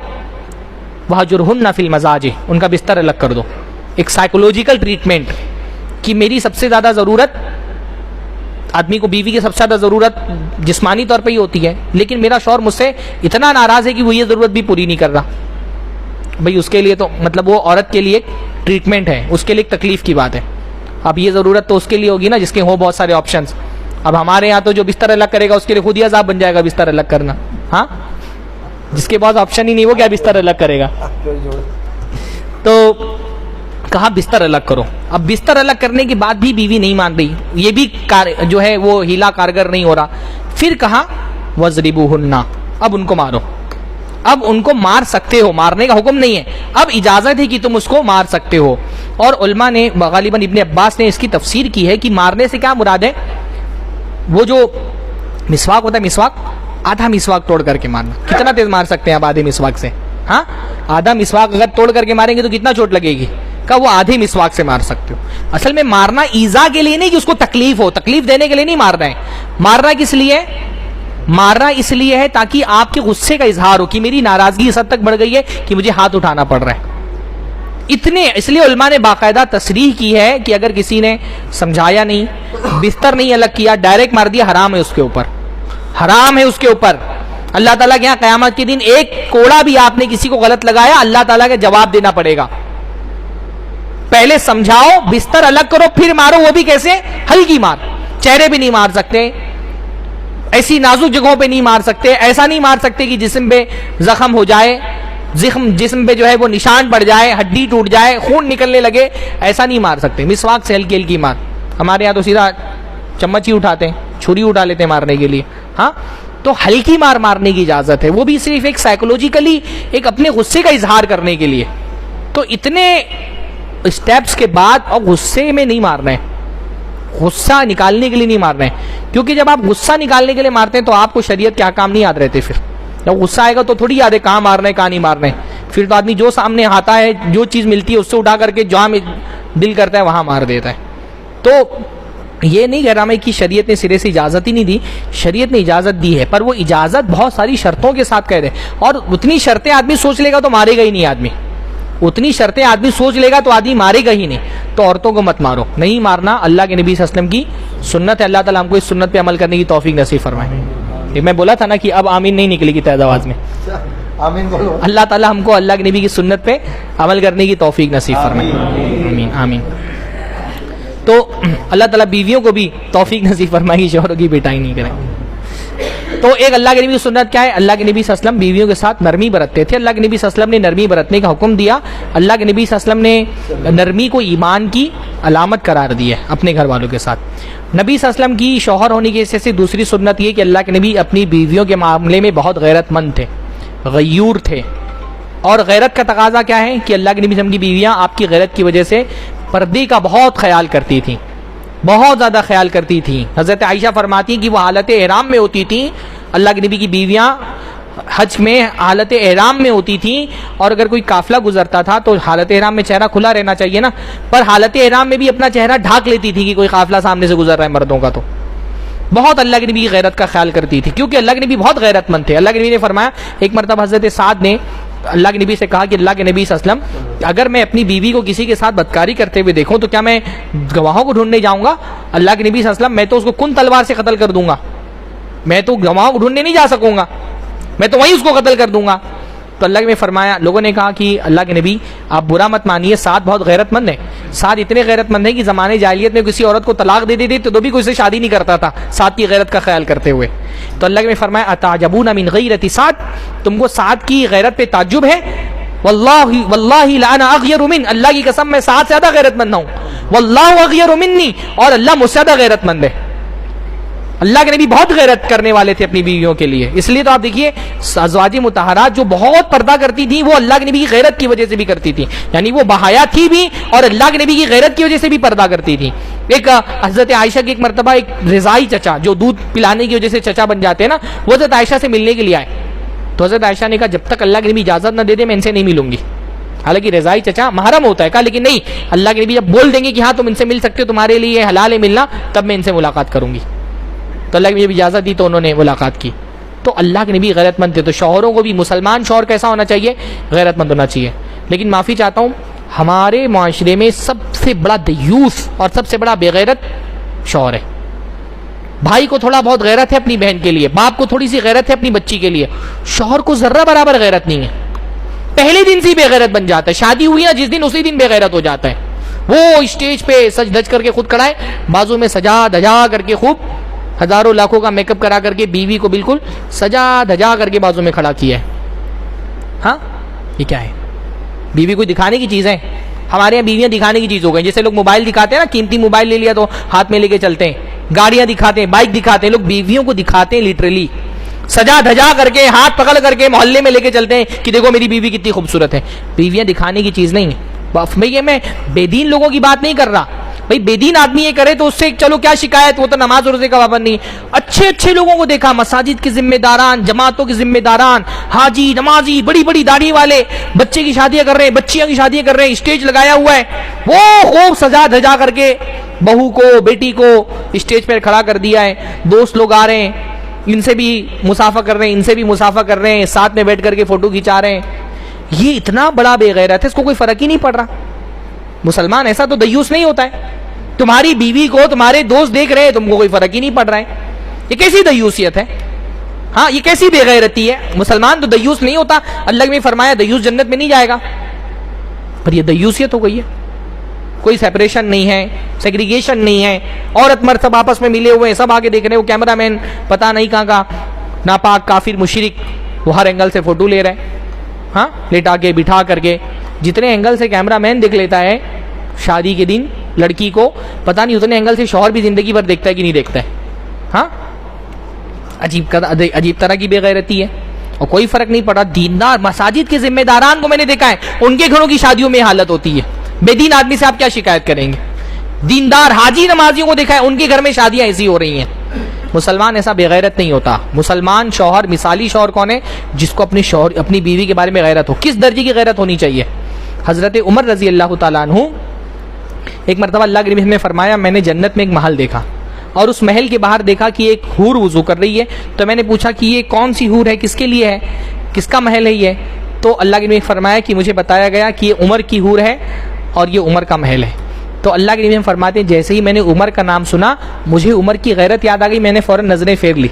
[SPEAKER 1] وہجرہن فی المضاجع, ان کا بستر الگ کر دو. ایک سائیکولوجیکل ٹریٹمنٹ کہ میری سب سے زیادہ ضرورت, آدمی کو بیوی کی سب سے زیادہ ضرورت جسمانی طور پہ ہی ہوتی ہے, لیکن میرا شوہر مجھ سے اتنا ناراض ہے کہ وہ یہ ضرورت بھی پوری نہیں کر رہا. بھئی اس کے لیے تو مطلب وہ عورت کے لیے ایک ٹریٹمنٹ ہے, اس کے لیے ایک تکلیف کی بات ہے. اب یہ ضرورت تو اس کے لیے ہوگی نا جس کے ہو بہت سارے آپشنز. اب ہمارے یہاں تو جو بستر الگ کرے گا اس کے لیے خود ہی عذاب بن جائے گا بستر الگ کرنا. ہاں جس کے پاس آپشن ہی نہیں, وہ کیا بستر الگ کرے گا؟ تو کہا بستر الگ کرو. اب بستر الگ کرنے کے بعد بھی بیوی نہیں مان رہی, یہ بھی جو ہے وہ ہیلا کارگر نہیں ہو رہا, پھر کہا وَاضْرِبُوهُنَّ, اب ان کو مارو. اب ان کو مار سکتے ہو, مارنے کا حکم نہیں ہے, اب اجازت ہے کہ تم اس کو مار سکتے ہو. اور علماء نے غالباً ابن عباس نے اس کی تفسیر کی ہے کہ مارنے سے کیا مراد ہے, وہ جو مسواک ہوتا ہے, مسواک آدھا مسواک توڑ کر کے مارنا. کتنا تیز مار سکتے ہیں آپ آدھے مسواک سے؟ ہاں آدھا مسواک اگر توڑ کر کے ماریں گے تو کتنا چوٹ لگے گی؟ کہ وہ آدھے مسواک سے مار سکتے ہو. اصل میں مارنا ایذا کے لیے نہیں کہ اس کو تکلیف ہو, تکلیف دینے کے لیے نہیں مارنا ہے. مارنا کس لیے؟ مارنا اس لیے ہے تاکہ آپ کے غصے کا اظہار ہو کہ میری ناراضگی اس حد تک بڑھ گئی ہے کہ مجھے ہاتھ اٹھانا پڑ رہا ہے. اتنے اس لیے علماء نے باقاعدہ تصریح کی ہے کہ اگر کسی نے سمجھایا نہیں, بستر نہیں الگ کیا, ڈائریکٹ مار دیا, حرام ہے اس کے اوپر, حرام ہے اس کے اوپر. اللہ تعالیٰ کے یہاں قیامت کے دن ایک کوڑا بھی آپ نے کسی کو غلط لگایا, اللہ تعالیٰ کا جواب دینا پڑے گا. پہلے سمجھاؤ, بستر الگ کرو, پھر مارو. وہ بھی کیسے؟ ہلکی مار, چہرے بھی نہیں مار سکتے, ایسی نازک جگہوں پہ نہیں مار سکتے, ایسا نہیں مار سکتے کہ جسم پہ زخم ہو جائے, جسم پہ جو ہے وہ نشان پڑ جائے, ہڈی ٹوٹ جائے, خون نکلنے لگے, ایسا نہیں مار سکتے. مسواک سے ہلکی ہلکی مار. ہمارے یہاں تو سیدھا چمچ ہی اٹھاتے ہیں, چھری اٹھا لیتے ہیں مارنے کے لیے. ہاں تو ہلکی مار مارنے کی اجازت ہے, وہ بھی صرف ایک سائیکولوجیکلی ایک اپنے غصے کا اظہار کرنے کے لیے. تو اتنے اسٹیپس کے بعد اور غصے میں نہیں مارنا ہے, غصہ نکالنے کے لیے نہیں مارنا ہے, کیونکہ جب آپ غصہ نکالنے کے لیے مارتے ہیں تو آپ کو شریعت کے احکام نہیں یاد رہتے. پھر جب غصہ آئے گا تو تھوڑی یاد ہے کہاں مارنا ہے کہاں نہیں مارنا ہے. پھر تو آدمی جو سامنے آتا ہے, جو چیز ملتی ہے اس سے اٹھا کر کے جہاں میں دل کرتا ہے وہاں مار دیتا ہے. تو یہ نہیں کہہ رہا میں کہ شریعت نے سرے سے اجازت ہی نہیں دی, شریعت نے اجازت دی ہے, پر وہ اجازت بہت ساری شرطوں کے ساتھ کہہ دے. اور اتنی شرطیں آدمی سوچ لے گا تو مارے گا ہی نہیں آدمی, اتنی شرطیں آدمی سوچ لے گا تو آدمی مارے گا ہی نہیں. تو عورتوں کو مت مارو, نہیں مارنا اللہ کے نبی صلی اللہ علیہ وسلم کی سنت ہے. اللہ تعالیٰ ہم کو اس سنت پہ عمل کرنے کی توفیق نصیب فرمائے. میں بولا تھا نا کہ اب آمین نہیں نکلے گی تیز آواز میں.
[SPEAKER 2] آمین بولو.
[SPEAKER 1] اللہ تعالیٰ ہم کو اللہ کے نبی کی سنت پہ عمل کرنے کی توفیق نصیب فرمائے. آمین آمین. تو اللہ تعالیٰ بیویوں کو بھی توفیق نصیب فرمائے، شوہروں کی بیٹائی نہیں کریں. تو ایک اللہ کے نبی کی سنت کیا ہے؟ اللہ کے نبی صلی اللہ علیہ وسلم بیویوں کے ساتھ نرمی برتتے تھے. اللہ کے نبی صلی اللہ علیہ وسلم نے نرمی برتنے کا حکم دیا. اللہ کے نبی صلی اللہ علیہ وسلم نے نرمی کو ایمان کی علامت قرار دی ہے اپنے گھر والوں کے ساتھ. نبی صلی اللہ علیہ وسلم کی شوہر ہونے کی وجہ سے دوسری سنت یہ کہ اللہ کے نبی اپنی بیویوں کے معاملے میں بہت غیرت مند تھے، غیور تھے. اور غیرت کا تقاضا کیا ہے کہ اللہ کے نبی صلی اللہ علیہ وسلم کی بیویاں آپ کی غیرت کی وجہ سے پردے کا بہت خیال کرتی تھیں، بہت زیادہ خیال کرتی تھیں. حضرت عائشہ فرماتی ہیں کہ وہ حالت احرام میں ہوتی تھیں، اللہ کے نبی کی بیویاں حج میں حالت احرام میں ہوتی تھیں، اور اگر کوئی قافلہ گزرتا تھا تو حالت احرام میں چہرہ کھلا رہنا چاہیے نا، پر حالت احرام میں بھی اپنا چہرہ ڈھانک لیتی تھی کہ کوئی قافلہ سامنے سے گزر رہا ہے مردوں کا. تو بہت اللہ کے نبی کی غیرت کا خیال کرتی تھی، کیونکہ اللہ کے نبی بہت غیرت مند تھے. اللہ کے نبی نے فرمایا، ایک مرتبہ حضرت سعد نے اللہ کے نبی سے کہا کہ اللہ کے نبی صلی اللہ علیہ وسلم اگر میں اپنی بیوی کو کسی کے ساتھ بدکاری کرتے ہوئے دیکھوں تو کیا میں گواہوں کو ڈھونڈنے جاؤں گا؟ اللہ کے نبی صلی اللہ علیہ وسلم، میں تو اس کو کن تلوار سے قتل کر دوں گا، میں تو گواہوں کو ڈھونڈنے نہیں جا سکوں گا، میں تو وہیں اس کو قتل کر دوں گا. تو اللہ نے فرمایا، لوگوں نے کہا کہ اللہ کے نبی آپ برا مت مانیے، سعد بہت غیرت مند ہے. سعد اتنے غیرت مند ہے کہ زمانے جاہلیت میں کسی عورت کو طلاق دے دیتے تو بھی کوئی سے شادی نہیں کرتا تھا سعد کی غیرت کا خیال کرتے ہوئے. تو اللہ نے فرمایا، اتعجبون من غیرت سعد، تم کو سعد کی غیرت پہ تعجب ہے؟ واللہ لانا اغیر من، اللہ کی قسم میں سعد سے زیادہ غیرت مند ہوں. واللہ اغیر منی، اور اللہ مجھ سے زیادہ غیرت مند ہے. اللہ کے نبی بہت غیرت کرنے والے تھے اپنی بیویوں کے لیے. اس لیے تو آپ دیکھیے ازواج مطہرات جو بہت پردہ کرتی تھیں وہ اللہ کے نبی کی غیرت کی وجہ سے بھی کرتی تھیں، یعنی وہ بحیا تھی بھی اور اللہ کے نبی کی غیرت کی وجہ سے بھی پردہ کرتی تھیں. ایک حضرت عائشہ کی ایک مرتبہ ایک رضائی چچا جو دودھ پلانے کی وجہ سے چچا بن جاتے ہیں نا، وہ حضرت عائشہ سے ملنے کے لیے آئے. تو حضرت عائشہ نے کہا جب تک اللہ کے نبی اجازت نہ دے دے میں ان سے نہیں ملوں گی. حالانکہ رضائی چچا محرم ہوتا ہے، کہا لیکن نہیں، اللہ کے نبی جب بول دیں گے کہ ہاں تم ان سے مل سکتے ہو، تمہارے لیے حلال ہے ملنا، تب میں ان سے ملاقات کروں گی. تو اللہ کے نبی اجازت دی تو انہوں نے ملاقات کی. تو اللہ کے نبی غیرت مند تھے. تو شوہروں کو بھی مسلمان شوہر کیسا ہونا چاہیے؟ غیرت مند ہونا چاہیے. لیکن معافی چاہتا ہوں، ہمارے معاشرے میں سب سے بڑا دیوس اور سب سے بڑا بے غیرت شوہر ہے. بھائی کو تھوڑا بہت غیرت ہے اپنی بہن کے لیے، باپ کو تھوڑی سی غیرت ہے اپنی بچی کے لیے، شوہر کو ذرہ برابر غیرت نہیں ہے. پہلے دن سے ہی بے غیرت بن جاتا ہے، شادی ہوئی نا جس دن اسی دن بے غیرت ہو جاتا ہے. وہ اسٹیج پہ سج دھج کر کے خود کھڑا ہے، بازو میں سجا دھجا کر کے خوب ہزاروں لاکھوں کا میک اپ کرا کر کے بیوی کو بالکل سجا دھجا کر کے بازو میں کھڑا کیا ہے. ہاں یہ کیا ہے؟ بیوی کو دکھانے کی چیز ہے. ہمارے یہاں بیویاں دکھانے کی چیز ہو گئی. جیسے لوگ موبائل دکھاتے ہیں نا، قیمتی موبائل لے لیا تو ہاتھ میں لے کے چلتے ہیں، گاڑیاں دکھاتے ہیں، بائک دکھاتے ہیں، لوگ بیویوں کو دکھاتے ہیں لٹرلی سجا دھجا کر کے، ہاتھ پکڑ کر کے محلے میں لے کے چلتے ہیں کہ دیکھو میری بیوی کتنی خوبصورت ہے. بیویاں دکھانے کی چیز نہیں ہے. یہ میں بے دین لوگوں کی بات نہیں کر رہا بھائی، بے دین آدمی یہ کرے تو اس سے چلو کیا شکایت، وہ تو نماز روزے کا پابند نہیں. اچھے اچھے لوگوں کو دیکھا، مساجد کے ذمہ داران، جماعتوں کے ذمہ داران، حاجی نمازی، بڑی بڑی داڑھی والے، بچے کی شادیاں کر رہے ہیں، بچیاں کی شادیاں کر رہے ہیں، اسٹیج لگایا ہوا ہے، وہ خوب سجا دھجا کر کے بہو کو بیٹی کو اسٹیج پر کھڑا کر دیا ہے. دوست لوگ آ رہے ہیں، ان سے بھی مسافہ کر رہے ہیں، ان سے بھی مسافہ کر رہے ہیں، ساتھ میں بیٹھ کر کے فوٹو کھینچا رہے ہیں. یہ اتنا بڑا بے غیرت ہے، اس کو کوئی فرق ہی نہیں پڑ رہا. مسلمان ایسا تو دیوس نہیں ہوتا ہے. تمہاری بیوی کو تمہارے دوست دیکھ رہے ہیں، تم کو کوئی فرق ہی نہیں پڑ رہا ہے. یہ کیسی دیوسیت ہے؟ ہاں یہ کیسی بے غیرتی ہے؟ مسلمان تو دیوس نہیں ہوتا. اللہ نے فرمایا دیوس جنت میں نہیں جائے گا. پر یہ دیوسیت ہو گئی ہے. کوئی سیپریشن نہیں ہے، سیگریگیشن نہیں ہے، عورت مرد سب آپس میں ملے ہوئے ہیں، سب آگے دیکھ رہے ہیں. وہ کیمرہ مین پتہ نہیں کہاں کا ناپاک کافر مشرک وہ ہر اینگل سے فوٹو لے رہے ہیں. ہاں لٹا کے بٹھا کر کے جتنے اینگل سے کیمرہ مین دیکھ لیتا ہے شادی کے دن لڑکی کو، پتہ نہیں اتنے اینگل سے شوہر بھی زندگی بھر دیکھتا ہے کہ نہیں دیکھتا ہے. ہاں عجیب طرح کی بے غیرتی ہے. اور کوئی فرق نہیں پڑا. دیندار مساجد کے ذمہ داران کو میں نے دیکھا ہے، ان کے گھروں کی شادیوں میں حالت ہوتی ہے. بے دین آدمی سے آپ کیا شکایت کریں گے؟ دیندار حاجی نمازیوں کو دیکھا ہے، ان کے گھر میں شادیاں ایسی ہو رہی ہیں. مسلمان ایسا بے غیرت نہیں ہوتا. مسلمان شوہر، مثالی شوہر کون ہے؟ جس کو اپنی بیوی کے بارے میں غیرت ہو. کس درجے کی غیرت ہونی چاہیے؟ حضرت عمر رضی اللہ تعالیٰ عنہ ایک مرتبہ اللہ کے نبی نے فرمایا، میں نے جنت میں ایک محل دیکھا اور اس محل کے باہر دیکھا کہ ایک حور وضو کر رہی ہے. تو میں نے پوچھا کہ یہ کون سی حور ہے، کس کے لیے ہے، کس کا محل ہے یہ؟ تو اللہ کے نبی نے فرمایا کہ مجھے بتایا گیا کہ یہ عمر کی حور ہے اور یہ عمر کا محل ہے. تو اللہ کے نبی نے فرماتے ہیں جیسے ہی میں نے عمر کا نام سنا، مجھے عمر کی غیرت یاد آ گئی. میں نے فوراً نظریں پھیر لی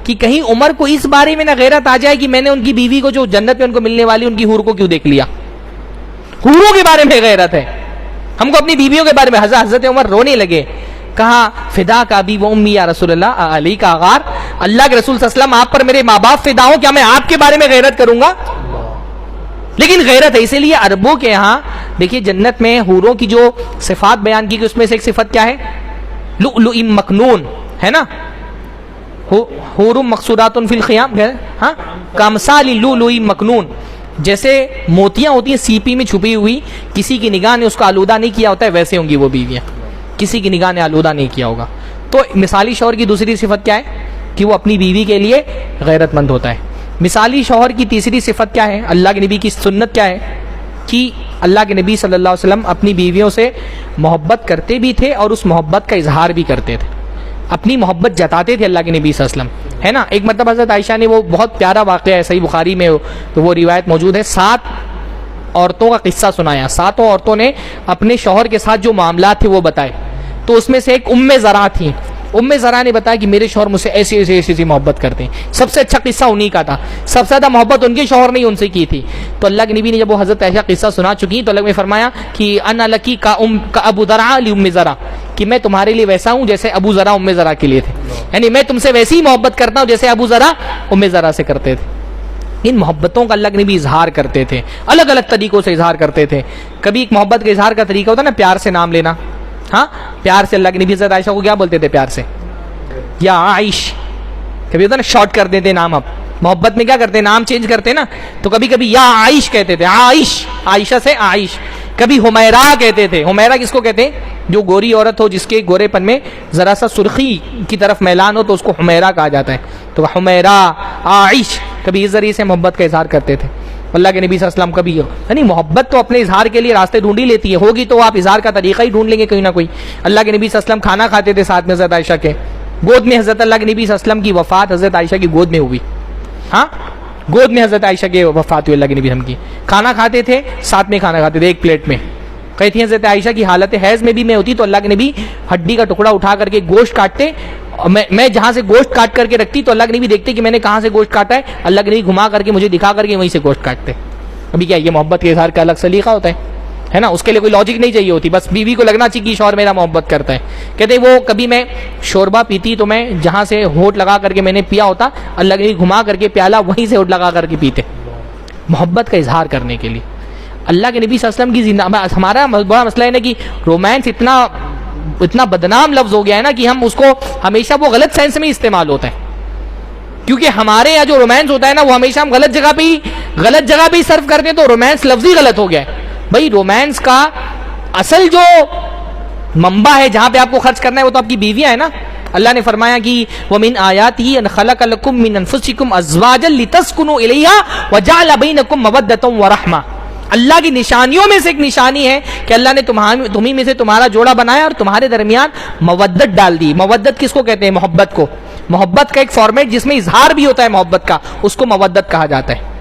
[SPEAKER 1] کہ کہیں عمر کو اس بارے میں نہ غیرت آ جائے کہ میں نے ان کی بیوی کو جو جنت میں ان کو ملنے والی ان کی حور کو کیوں دیکھ لیا. حوروں کے بارے میں غیرت ہے, ہم کو اپنی بیویوں کے بارے میں. حضرت عمر رونے لگے, کہا فدا کا ابی و امی یا رسول اللہ, علی کا غار, اللہ کے رسول صلی اللہ علیہ وسلم آپ پر میرے ماں باپ فدا ہوں, کیا میں آپ کے بارے میں غیرت کروں گا؟ لیکن غیرت ہے. اسی لیے عربوں کے یہاں دیکھیے جنت میں حوروں کی جو صفات بیان کی, کہ اس میں سے ایک صفت کیا ہے؟ لؤلؤ مکنون ہے نا, حور مقصورات فی الخیام, ہاں, کامثال لؤلؤ مکنون, جیسے موتیاں ہوتی ہیں سیپی میں چھپی ہوئی, کسی کی نگاہ نے اس کو آلودہ نہیں کیا ہوتا ہے, ویسے ہوں گی وہ بیویاں, کسی کی نگاہ نے آلودہ نہیں کیا ہوگا. تو مثالی شوہر کی دوسری صفت کیا ہے؟ کہ وہ اپنی بیوی کے لیے غیرت مند ہوتا ہے. مثالی شوہر کی تیسری صفت کیا ہے؟ اللہ کے نبی کی سنت کیا ہے؟ کہ اللہ کے نبی صلی اللہ علیہ وسلم اپنی بیویوں سے محبت کرتے بھی تھے اور اس محبت کا اظہار بھی کرتے تھے, اپنی محبت جتاتے تھے اللہ کے نبی صلی اللہ علیہ وسلم, ہے نا. ایک مرتبہ حضرت عائشہ نے, وہ بہت پیارا واقعہ ہے, صحیح بخاری میں وہ روایت موجود ہے, 7 عورتوں کا قصہ سنایا. 7 عورتوں نے اپنے شوہر کے ساتھ جو معاملات تھے وہ بتائے. تو اس میں سے ایک ام زرع تھی. ام زرع نے بتایا کہ میرے شوہر مجھ سے ایسی ایسی ایسی ایسی محبت کرتے ہیں. سب سے اچھا قصہ انہی کا تھا, سب سے زیادہ محبت ان کے شوہر نے ان سے کی تھی. تو اللہ کے نبی نے جب وہ حضرت عائشہ قصہ سنا چکی تو اللہ نے فرمایا کہ انا لکی کا ابو زرع لام زرع, کہ میں تمہارے لیے ویسا ہوں جیسے ابو زرع ام زرع کے لیے تھے, یعنی میں تم سے ویسی ہی محبت کرتا ہوں جیسے ابو زرع ام زرع سے کرتے تھے. ان محبتوں کا اللہ کے نبی اظہار کرتے تھے, الگ الگ طریقوں سے اظہار کرتے تھے. کبھی ایک محبت کے اظہار کا طریقہ ہوتا ہے نا, پیار سے نام لینا. ہاں, پیار سے اللہ کے نبی حضرت عائشہ کو کیا بولتے تھے پیار سے؟ یا عائش. کبھی ہوتا ہے نا شارٹ کر دیتے نام, اب محبت میں کیا کرتے ہیں نام چینج کرتے ہیں نا, تو کبھی کبھی یا عائش کہتے تھے, عائش, عائشہ سے عائش. کبھی حمیرہ کہتے تھے. حمیرہ کس کو کہتے ہیں؟ جو گوری عورت ہو جس کے گورے پن میں ذرا سا سرخی کی طرف میلان ہو تو اس کو حمیرہ کہا جاتا ہے. تو حمیرہ, عائش, کبھی اس ذریعے سے محبت کا اظہار کرتے تھے. اللہ کے نبی صلی اللہ علیہ وسلم کبھی, یعنی محبت تو اپنے اظہار کے لیے راستے ڈھونڈ ہی لیتی ہے, ہوگی تو آپ اظہار کا طریقہ ہی ڈھونڈ لیں گے کوئی نہ کوئی. اللہ کے نبی صلی اللہ علیہ وسلم کھانا کھاتے تھے ساتھ میں حضرت عائشہ کے گود میں. حضرت اللہ کے نبی صلی اللہ علیہ وسلم کی وفات حضرت عائشہ کی گود میں ہوئی. ہاں, گود میں حضرت عائشہ کی وفات ہوئی اللہ کے نبی ہم کی. کھانا کھاتے تھے ساتھ میں, کھانا کھاتے تھے ایک پلیٹ میں. کہتی ہیں حضرت عائشہ کی حالت حیض میں بھی میں ہوتی تو اللہ کے نبی ہڈی کا ٹکڑا اٹھا کر کے گوشت کاٹتے, میں جہاں سے گوشت کاٹ کر کے رکھتی تو اللہ کے نبی دیکھتے کہ میں نے کہاں سے گوشت کاٹا ہے, اللہ کے نبی گھما کر کے مجھے دکھا کر کے وہیں سے گوشت کاٹتے. ابھی کیا یہ محبت کے اظہار کا الگ سلیقہ ہوتا ہے نا, اس کے لیے کوئی لاجک نہیں چاہیے ہوتی, بس بیوی کو لگنا چاہیے کہ شوہر میرا محبت کرتا ہے. کہتے وہ کبھی میں شوربہ پیتی تو میں جہاں سے ہونٹ لگا کر کے میں نے پیا ہوتا, اللہ کے نبی گھما کر کے پیالہ وہیں سے ہونٹ لگا کر کے پیتے, محبت کا اظہار کرنے کے لیے. اللہ کے نبی صلی اللہ علیہ وسلم کی زندہ, ہمارا بڑا مسئلہ ہے نا کہ رومانس اتنا بدنام لفظ ہو گیا ہے نا کہ ہم اس کو ہمیشہ وہ غلط سینس میں استعمال ہوتا ہے. کیونکہ ہمارے یہاں جو رومانس ہوتا ہے نا وہ ہمیشہ ہم غلط جگہ پہ ہی صرف کرتے ہیں, تو رومانس لفظ ہی غلط ہو گیا ہے. بھائی رومانس کا اصل جو منبع ہے جہاں پہ آپ کو خرچ کرنا ہے وہ تو آپ کی بیویاں ہیں نا. اللہ نے فرمایا کہ وَمِنْ آيَاتِهِ أَنْ خَلَقَ لَكُم مِّنْ أَنفُسِكُمْ أَزْوَاجًا لِتَسْكُنُوا إِلَيْهَا وَجَعَلَ بَيْنَكُم مَّوَدَّةً وَرَحْمَةً. اللہ کی نشانیوں میں سے ایک نشانی ہے کہ اللہ نے تمہیں میں سے تمہارا جوڑا بنایا اور تمہارے درمیان مودت ڈال دی. مودت کس کو کہتے ہیں؟ محبت کو. محبت کا ایک فارمیٹ جس میں اظہار بھی ہوتا ہے محبت کا, اس کو مودت کہا جاتا ہے.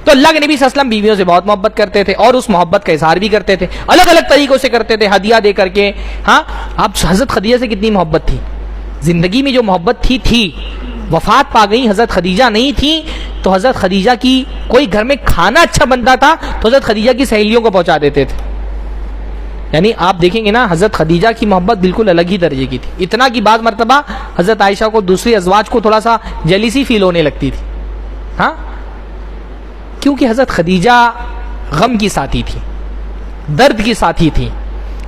[SPEAKER 1] تو اللہ کے نبی صلی اللہ علیہ وسلم بیویوں سے بہت محبت کرتے تھے اور اس محبت کا اظہار بھی کرتے تھے, الگ الگ طریقوں سے کرتے تھے, ہدیہ دے کر کے. ہاں, آپ حضرت خدیجہ سے کتنی محبت تھی, زندگی میں جو محبت تھی. وفات پا گئی, حضرت خدیجہ نہیں تھی تو حضرت خدیجہ کی کوئی گھر میں کھانا اچھا بنتا تھا تو حضرت خدیجہ کی سہیلیوں کو پہنچا دیتے تھے. یعنی آپ دیکھیں گے نا حضرت خدیجہ کی محبت بالکل الگ ہی درجے کی تھی. اتنا کہ بعض مرتبہ حضرت عائشہ کو دوسری ازواج کو تھوڑا سا جیلیسی فیل ہونے لگتی تھی. ہاں, کیونکہ حضرت خدیجہ غم کی ساتھی تھی, درد کی ساتھی تھی,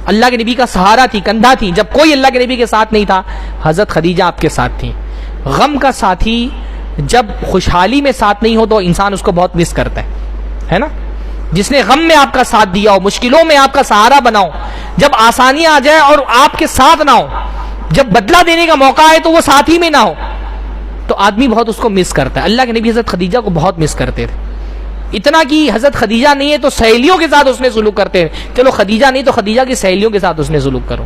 [SPEAKER 1] اللہ کے نبی کا سہارا تھی, کندھا تھی. جب کوئی اللہ کے نبی کے ساتھ نہیں تھا حضرت خدیجہ آپ کے ساتھ تھی. غم کا ساتھی جب خوشحالی میں ساتھ نہیں ہو تو انسان اس کو بہت مس کرتا ہے نا. جس نے غم میں آپ کا ساتھ دیا ہو, مشکلوں میں آپ کا سہارا بنا ہو, جب آسانیاں آ جائے اور آپ کے ساتھ نہ ہو, جب بدلہ دینے کا موقع آئے تو وہ ساتھ ہی میں نہ ہو, تو آدمی بہت اس کو مس کرتا ہے. اللہ کے نبی حضرت خدیجہ کو بہت مس کرتے تھے. اتنا کہ حضرت خدیجہ نہیں ہے تو سہیلیوں کے ساتھ اس نے سلوک کرتے ہیں. چلو خدیجہ نہیں تو خدیجہ کی سہیلیوں کے ساتھ اس نے سلوک کرو.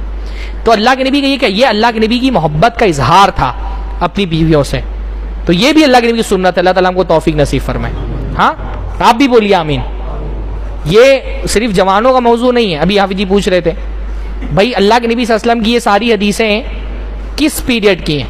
[SPEAKER 1] تو اللہ کے نبی کا یہ کہ یہ اللہ کے نبی کی محبت کا اظہار تھا اپنی بیویوں سے. تو یہ بھی اللہ کے نبی کی سنت ہے. اللہ تعالیٰ ہم کو توفیق نصیب فرمائے. ہاں, آپ بھی بولیے آمین. یہ صرف جوانوں کا موضوع نہیں ہے. ابھی حافظ جی پوچھ رہے تھے بھائی اللہ کے نبی صلی اللہ علیہ وسلم کی یہ ساری حدیثیں کس پیریڈ کی ہیں؟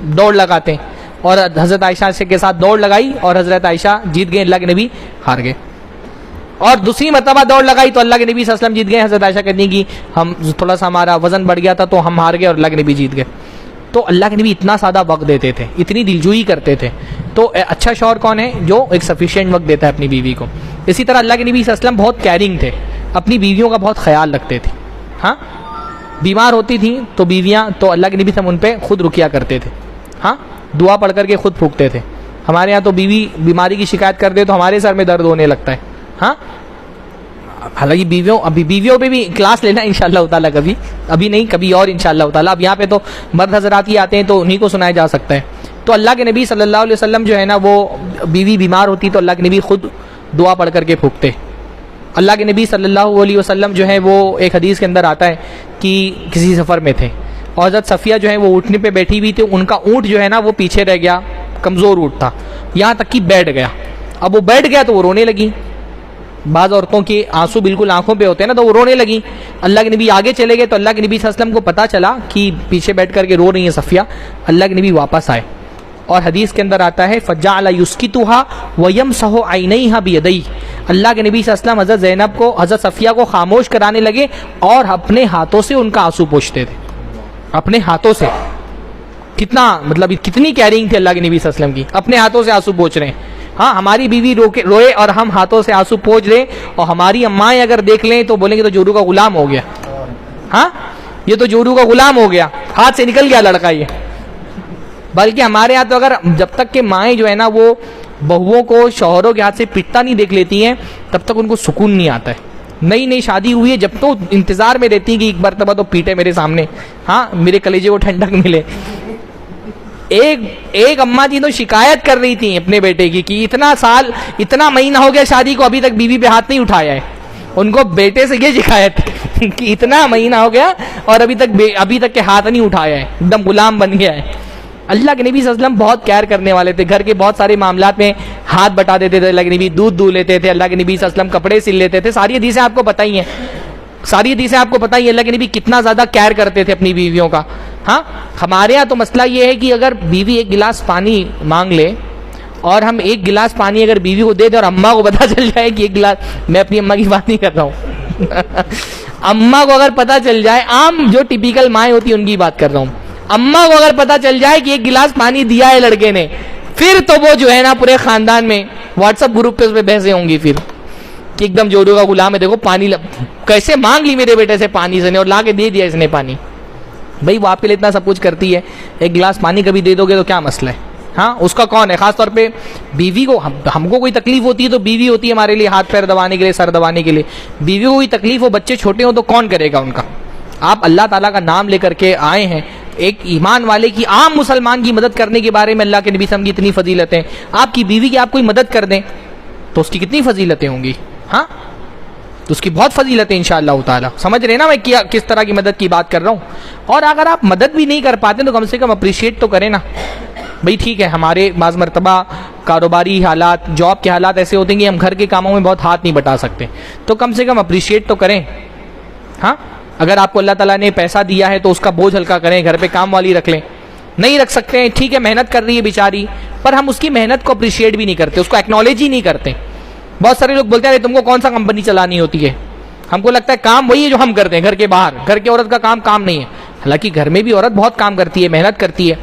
[SPEAKER 1] دوڑ لگاتے ہیں, اور حضرت عائشہ کے ساتھ دوڑ لگائی اور حضرت عائشہ جیت گئے, اللہ کے نبی ہار گئے. اور دوسری مرتبہ دوڑ لگائی تو اللہ کے نبی صلی اللہ علیہ وسلم جیت گئے. حضرت عائشہ کہتی کہ ہم تھوڑا سا ہمارا وزن بڑھ گیا تھا تو ہم ہار گئے اور اللہ کے نبی جیت گئے. تو اللہ کے نبی اتنا سادہ وقت دیتے تھے, اتنی دلجوئی کرتے تھے. تو اچھا شوہر کون ہے؟ جو ایک سفیشینٹ وقت دیتا ہے اپنی بیوی کو. اسی طرح اللہ کے نبی صلی اللہ علیہ وسلم بہت کیئرنگ تھے, اپنی بیویوں کا بہت خیال رکھتے تھے. ہاں, بیمار ہوتی تھیں تو بیویاں, تو اللہ کے نبی ہم ان پہ خود رکیا کرتے تھے. ہاں, دعا پڑھ کر کے خود پھونکتے تھے. ہمارے یہاں تو بیوی بیماری کی شکایت کر دے تو ہمارے سر میں درد ہونے لگتا ہے. ہاں, حالانکہ بیویوں پہ بھی کلاس لینا انشاءاللہ تعالیٰ کبھی, ابھی نہیں کبھی اور انشاءاللہ تعالیٰ. اب یہاں پہ تو مرد حضرات ہی آتے ہیں تو انہیں کو سنایا جا سکتا ہے. تو اللہ کے نبی صلی اللہ علیہ وسلم جو ہے نا, وہ بیوی بیمار ہوتی تو اللہ کے نبی خود دعا پڑھ کر کے پھونکتے. اللہ کے نبی صلی اللہ علیہ وسلم جو ہے وہ ایک حدیث کے اندر آتا ہے کہ کسی سفر میں تھے اور حضرت صفیہ جو ہے وہ اونٹنے پہ بیٹھی ہوئی تھی. ان کا اونٹ جو ہے نا وہ پیچھے رہ گیا, کمزور اونٹ تھا, یہاں تک کہ بیٹھ گیا. اب وہ بیٹھ گیا تو وہ رونے لگی. بعض عورتوں کے آنسو بالکل آنکھوں پہ ہوتے ہیں نا, تو وہ رونے لگی. اللہ کے نبی آگے چلے گئے تو اللہ کے نبی صلی اللہ علیہ وسلم کو پتہ چلا کہ پیچھے بیٹھ کر کے رو رہی ہیں صفیہ. اللہ کے نبی واپس آئے اور حدیث کے اندر آتا ہے فجعل یسکتها ویمسح عینیها بیدیہ. اللہ کے نبی صلی اللہ علیہ وسلم حضرت زینب کو, حضرت صفیہ کو خاموش کرانے لگے اور اپنے ہاتھوں سے ان کا آنسو پوچھتے تھے, اپنے ہاتھوں سے. کتنا مطلب کتنی کیئرنگ تھی اللہ کے نبی صلی اللہ علیہ وسلم کی, اپنے ہاتھوں سے آنسو پوچھ رہے ہیں. ہاں, ہماری بیوی روئے اور ہم ہاتھوں سے آنسو پوچھ رہے, اور ہماری امائیں اگر دیکھ لیں تو بولیں گے تو جورو کا غلام ہو گیا. ہاں, یہ تو جورو کا غلام ہو گیا, ہاتھ سے نکل گیا لڑکا یہ. بلکہ ہمارے یہاں تو اگر جب تک کہ مائیں جو ہے نا وہ بہوؤں کو شوہروں کے ہاتھ سے پٹتا نہیں دیکھ لیتی ہیں تب تک ان کو سکون نہیں آتا ہے. نئی نئی شادی ہوئی ہے جب تو انتظار میں رہتی کہ ایک مرتبہ تو پیٹے میرے سامنے, ہاں میرے کلیجے کو ٹھنڈک ملے. ایک اماں جی تو شکایت کر رہی تھی اپنے بیٹے کی کہ اتنا مہینہ ہو گیا شادی کو, ابھی تک بیوی پہ ہاتھ نہیں اٹھایا ہے. ان کو بیٹے سے یہ شکایت کہ اتنا مہینہ ہو گیا اور ابھی تک کے ہاتھ نہیں اٹھایا ہے, ایک دم غلام بن گیا ہے. اللہ کے نبی صلی اللہ علیہ وسلم بہت کیئر کرنے والے تھے. گھر کے بہت سارے معاملات میں ہاتھ بٹا دیتے تھے. اللہ کے نبی دودھ دو لیتے تھے, اللہ کے نبی صلی اللہ علیہ وسلم کپڑے سل لیتے تھے. ساری حدیثیں آپ کو پتہ ہی ہیں, اللہ کے نبی کتنا زیادہ کیئر کرتے تھے اپنی بیویوں کا. ہاں, ہمارے یہاں تو مسئلہ یہ ہے کہ اگر بیوی ایک گلاس پانی مانگ لے اور ہم ایک گلاس پانی اگر بیوی کو دے دیں اور اماں کو پتہ چل جائے کہ ایک گلاس, میں اپنی اماں کی بات نہیں کر رہا ہوں اماں کو اگر پتہ چل جائے, عام جو ٹپیکل مائیں ہوتی ہیں ان کی بات کر رہا ہوں, اماں کو اگر پتہ چل جائے کہ ایک گلاس پانی دیا ہے لڑکے نے, پھر تو وہ جو ہے نا پورے خاندان میں واٹس ایپ گروپ پہ اس پہ بحثیں ہوں گی پھر کہ ایک دم جوڑوں کا غلام ہے, دیکھو پانی کیسے مانگ لی میرے بیٹے سے پانی سے نے اور لا کے دے دیا اس نے پانی. بھائی وہ آپ کے لیے اتنا سب کچھ کرتی ہے, ایک گلاس پانی کبھی دے دو گے تو کیا مسئلہ ہے. ہاں, اس کا کون ہے؟ خاص طور پہ بیوی کو, ہم کو کوئی تکلیف ہوتی ہے تو بیوی ہوتی ہے ہمارے لیے ہاتھ پیر دبانے کے لیے, سر دبانے کے لیے. بیوی کو کوئی تکلیف ہو, بچے چھوٹے ہوں تو کون کرے گا ان کا. آپ اللہ تعالیٰ کا نام لے کر کے آئے ہیں, ایک ایمان والے کی, عام مسلمان کی مدد کرنے کے بارے میں اللہ کے نبی صلی اللہ علیہ وسلم کی اتنی فضیلتیں. آپ کی بیوی کی آپ کوئی مدد کر دیں تو اس کی کتنی فضیلتیں ہوں گی. ہاں, تو اس کی بہت فضیلتیں انشاءاللہ تعالیٰ. سمجھ رہے نا میں کس طرح کی مدد کی بات کر رہا ہوں. اور اگر آپ مدد بھی نہیں کر پاتے تو کم سے کم اپریشیٹ تو کریں نا. بھئی ٹھیک ہے, ہمارے بعض مرتبہ کاروباری حالات, جاب کے حالات ایسے ہوتے ہیں کہ ہم گھر کے کاموں میں بہت ہاتھ نہیں بٹا سکتے, تو کم سے کم اپریشیٹ تو کریں. ہاں, اگر آپ کو اللہ تعالیٰ نے پیسہ دیا ہے تو اس کا بوجھ ہلکا کریں, گھر پہ کام والی رکھ لیں. نہیں رکھ سکتے ہیں ٹھیک ہے, محنت کر رہی ہے بیچاری, پر ہم اس کی محنت کو اپریشیٹ بھی نہیں کرتے, اس کو ایکنالج ہی نہیں کرتے. بہت سارے لوگ بولتے ہیں تم کو کون سا کمپنی چلانی ہوتی ہے, ہم کو لگتا ہے کام وہی ہے جو ہم کرتے ہیں گھر کے باہر, گھر کی عورت کا کام نہیں ہے. حالانکہ گھر میں بھی عورت بہت کام کرتی ہے, محنت کرتی ہے.